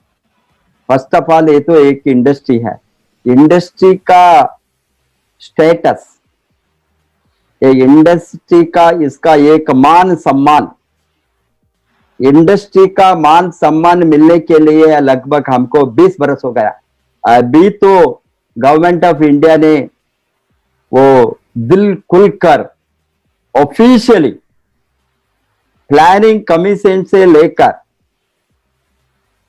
फर्स्ट ऑफ ऑल ये तो एक इंडस्ट्री है। इंडस्ट्री का स्टेटस, ये इंडस्ट्री का इसका एक मान सम्मान, इंडस्ट्री का मान सम्मान मिलने के लिए लगभग हमको 20 बरस हो गया। अभी तो गवर्नमेंट ऑफ इंडिया ने वो दिल खुलकर ऑफिशियली प्लानिंग कमीशन से लेकर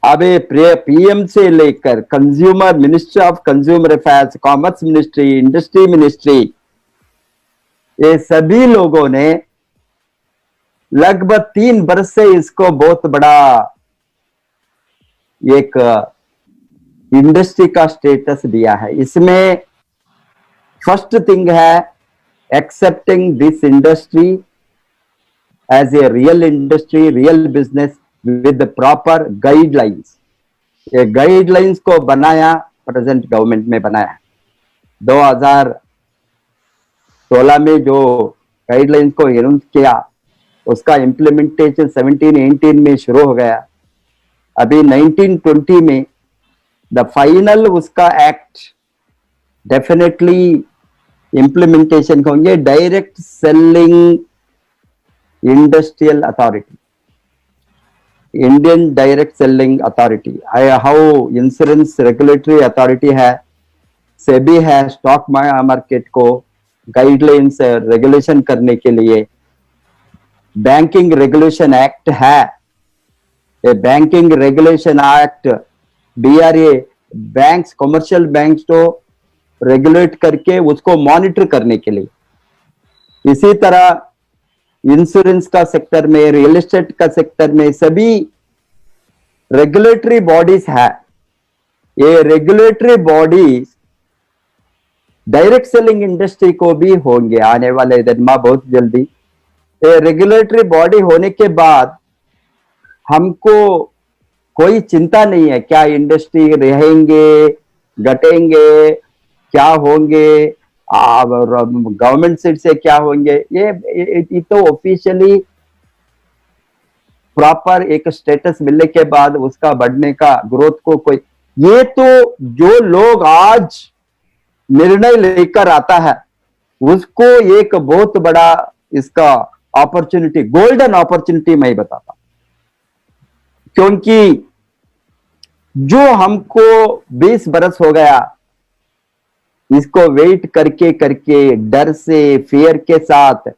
अभी पीएम से लेकर consumer, ministry of consumer affairs, commerce ministry, industry ministry, ये सभी लोगों ने लगभग 3 बरस से इसको बहुत बड़ा एक इंडस्ट्री का स्टेटस दिया है। इसमें फर्स्ट थिंग है accepting this industry as a real industry, real business with proper guidelines. ये गाइडलाइंस को बनाया प्रेजेंट गवर्नमेंट में बनाया। 2016 में जो गाइडलाइंस को अनाउंस किया, उसका इम्प्लीमेंटेशन 17-18 में शुरू हो गया। अभी 19-20 में द फाइनल उसका एक्ट डेफिनेटली इम्प्लीमेंटेशन होंगे। Direct selling industrial authority, Indian direct selling authority, how insurance regulatory authority है, सेबी है, स्टॉक मार्केट को गाइडलाइंस रेगुलेशन करने के लिए। बैंकिंग रेगुलेशन एक्ट है, ये banking regulation act BRA banks, commercial banks को रेगुलेट करके उसको मॉनिटर करने के लिए। इसी तरह इंश्योरेंस का सेक्टर में, रियल एस्टेट का सेक्टर में सभी रेगुलेटरी बॉडीज है। ये regulatory bodies direct selling industry को भी होंगे आने वाले दिन में बहुत जल्दी। ये रेगुलेटरी बॉडी होने के बाद हमको कोई चिंता नहीं है क्या इंडस्ट्री रहेंगे, घटेंगे, क्या होंगे, गवर्नमेंट सीट से क्या होंगे। ये तो ऑफिशियली प्रॉपर एक स्टेटस मिलने के बाद उसका बढ़ने का, ग्रोथ को कोई, ये तो जो लोग आज निर्णय लेकर आता है उसको एक बहुत बड़ा इसका अपॉर्चुनिटी, गोल्डन अपॉर्चुनिटी मैं बताता, क्योंकि जो हमको 20 बरस हो गया इसको वेट करके करके, डर से, फियर के साथ,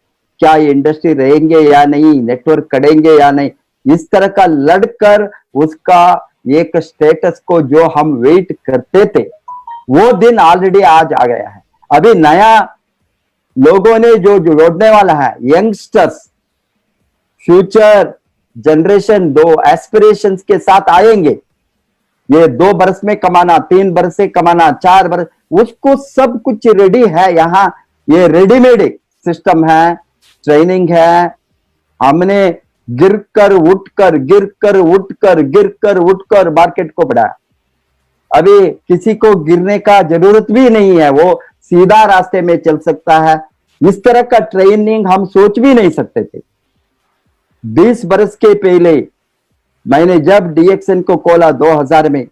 क्या ये इंडस्ट्री रहेंगे या नहीं, नेटवर्क करेंगे या नहीं, इस तरह का लड़कर उसका एक स्टेटस को जो हम वेट करते थे, वो दिन ऑलरेडी आज आ गया है। अभी नया लोगों ने जो जोड़ने वाला है, यंगस्टर्स, फ्यूचर जनरेशन, 2 एस्पिरेशंस के साथ आएंगे। ये 2 बरस में कमाना, 3 बरस से कमाना, 4 बरस, उसको सब कुछ रेडी है यहाँ। ये रेडीमेड सिस्टम है, ट्रेनिंग है। हमने गिरकर उठकर, गिरकर उठकर, गिरकर उठकर मार्केट को बढ़ाया। अभी किसी को गिरने का जरूरत भी नहीं है, वो सीधा रास्ते में चल सकता है। इस तरह का ट्रेनिंग हम सोच भी नहीं सकते थे। 20 बरस के पहले मैंने जब डीएक्सएन को खोला 2000 में,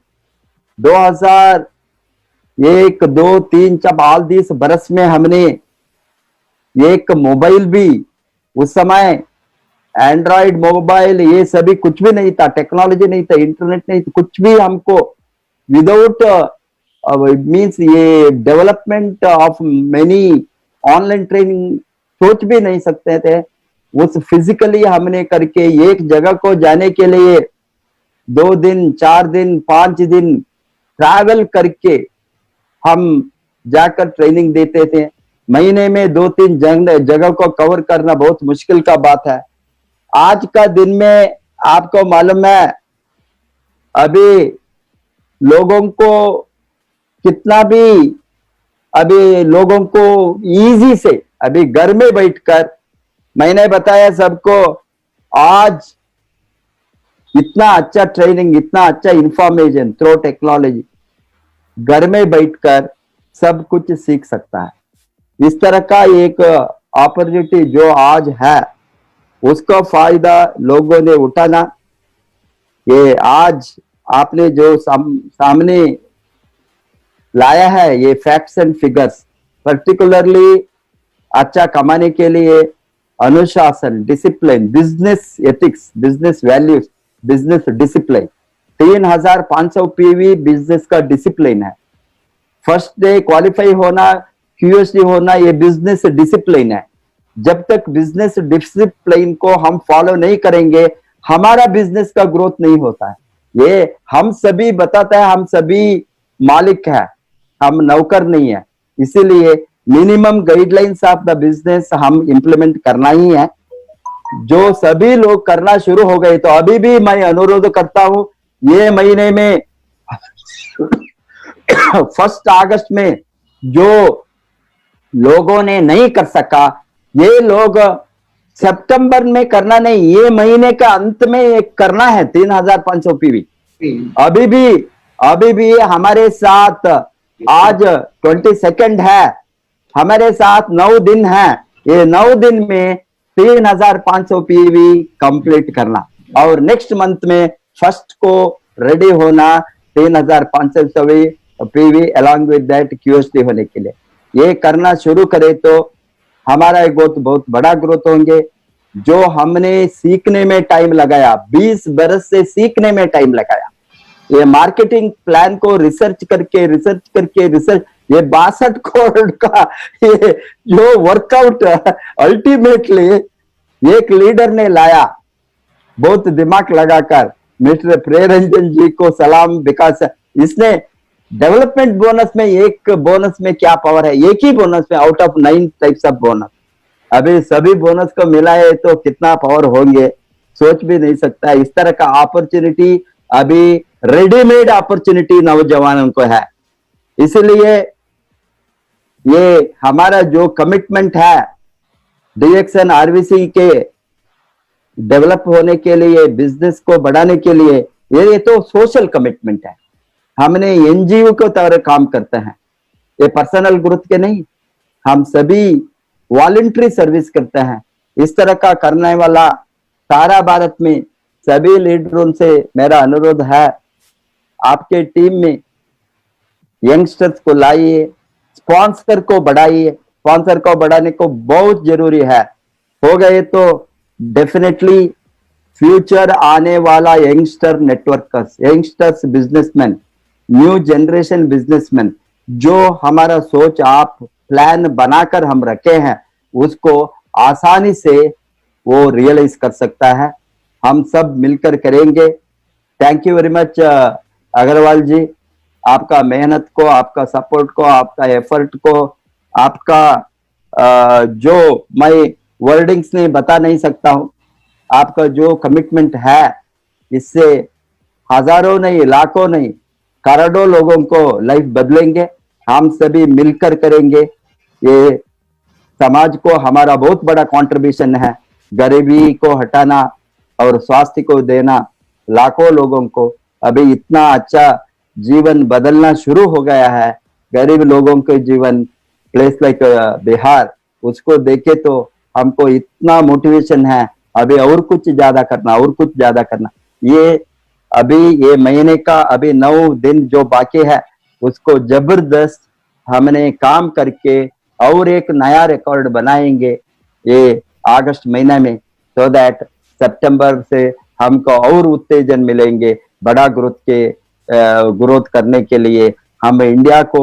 2001, 2, 3, 4 10 बरस में हमने एक मोबाइल भी, उस समय एंड्रॉइड मोबाइल ये सभी कुछ भी नहीं था, टेक्नोलॉजी नहीं था, इंटरनेट नहीं था, कुछ भी हमको विदाउट मींस ये development of many online training सोच भी नहीं सकते थे। उस फिजिकली हमने करके एक जगह को जाने के लिए 2 दिन, 4 दिन, 5 दिन ट्रैवल करके हम जाकर ट्रेनिंग देते थे। महीने में 2-3 जगह को कवर करना बहुत मुश्किल का बात है। आज का दिन में आपको मालूम है, अभी लोगों को कितना भी अभी लोगों को इजी से अभी घर में बैठकर, मैंने बताया सबको, आज इतना अच्छा ट्रेनिंग, इतना अच्छा इंफॉर्मेशन थ्रू टेक्नोलॉजी, घर में बैठकर सब कुछ सीख सकता है। इस तरह का एक अपॉर्चुनिटी जो आज है, उसका फायदा लोगों ने उठाना। ये आज आपने जो सामने लाया है, ये फैक्ट्स एंड फिगर्स, पर्टिकुलरली अच्छा कमाने के लिए अनुशासन, discipline, business ethics, business values, business discipline, 3500 PV business का डिसिप्लिन है। फर्स्ट डे क्वालिफाई होना, क्यूएसडी होना, ये बिजनेस डिसिप्लिन है। जब तक बिजनेस डिसिप्लिन को हम फॉलो नहीं करेंगे, हमारा बिजनेस का ग्रोथ नहीं होता है। ये हम सभी बताता है, हम सभी मालिक है, हम नौकर नहीं है। इसीलिए minimum guidelines of the business हम इंप्लीमेंट करना ही है, जो सभी लोग करना शुरू हो गए। तो अभी भी मैं अनुरोध करता हूं, ये महीने में 1 अगस्त में जो लोगों ने नहीं कर सका, ये लोग सितंबर में करना नहीं, ये महीने का अंत में एक करना है 3500 पीवी। अभी भी हमारे साथ आज 22 है, हमारे साथ 9 दिन है। ये 9 दिन में 3500 पीवी कंप्लीट करना, और नेक्स्ट मंथ में 1 को रेडी होना 3500 पीवी अलॉन्ग विद दैट क्यूएसडी होने के लिए। ये करना शुरू करे तो हमारा एक बहुत बड़ा ग्रोथ होंगे। जो हमने सीखने में टाइम लगाया, 20 बरस से सीखने में टाइम लगाया, ये मार्केटिंग प्लान को रिसर्च करके ये 62 करोड़ का ये जो वर्कआउट अल्टीमेटली एक लीडर ने लाया, बहुत दिमाग लगाकर। मिस्टर प्रेरंजन जी को सलाम, बिकॉज इसने डेवलपमेंट बोनस में, एक बोनस में क्या पावर है, एक ही बोनस में out of 9 types of bonus, अभी सभी बोनस को मिला है तो कितना पावर होंगे, सोच भी नहीं सकता। इस तरह का अपॉर्चुनिटी अभी रेडीमेड अपॉर्चुनिटी नौजवानों को है। इसलिए ये हमारा जो कमिटमेंट है डीएक्सन आरवीसी के डेवलप होने के लिए, बिजनेस को बढ़ाने के लिए, ये तो सोशल कमिटमेंट है। हमने एनजीओ के तरह काम करते हैं, ये पर्सनल ग्रोथ के नहीं, हम सभी वॉलंटरी सर्विस करते हैं। इस तरह का करने वाला सारा भारत में सभी लीडरों से मेरा अनुरोध है, आपके टीम में यंगस्टर्स को लाइए, स्पॉन्सर को बढ़ाइए। स्पॉन्सर को बढ़ाने को बहुत जरूरी है। हो गए तो डेफिनेटली फ्यूचर आने वाला youngster networkers, youngsters businessman, new generation businessman, जो हमारा सोच आप प्लान बनाकर हम रखे हैं, उसको आसानी से वो रियलाइज कर सकता है। हम सब मिलकर करेंगे। Thank you very much Agarwal ji, आपका मेहनत को, आपका सपोर्ट को, आपका एफर्ट को, आपका जो मैं वर्डिंग्स में बता नहीं सकता हूं, आपका जो कमिटमेंट है, इससे हजारों नहीं, लाखों नहीं, करोड़ों लोगों को लाइफ बदलेंगे। हम सभी मिलकर करेंगे। ये समाज को हमारा बहुत बड़ा कंट्रीब्यूशन है। गरीबी को हटाना और स्वास्थ्य को देना, लाखों लोगों को अभी इतना अच्छा जीवन बदलना शुरू हो गया है। गरीब लोगों के जीवन, प्लेस लाइक बिहार, उसको देखे तो हमको इतना मोटिवेशन है अभी और कुछ ज्यादा करना, और कुछ ज्यादा करना। ये अभी ये महीने का अभी 9 दिन जो बाकी है, उसको जबरदस्त हमने काम करके और एक नया रिकॉर्ड बनाएंगे ये अगस्त महीने में, सो दैट सितंबर से हमको और उत्तेजन मिलेंगे बड़ा ग्रोथ करने के लिए। हम इंडिया को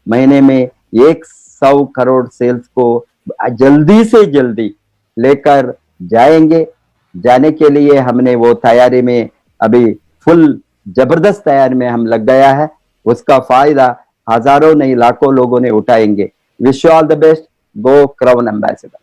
महीने में 100 करोड़ सेल्स को जल्दी से जल्दी लेकर जाएंगे। जाने के लिए हमने वो तैयारी में अभी फुल जबरदस्त तैयारी में हम लग गया है। उसका फायदा हजारों नहीं, लाखों लोगों ने उठाएंगे। Wish you all the best. Go crown ambassador.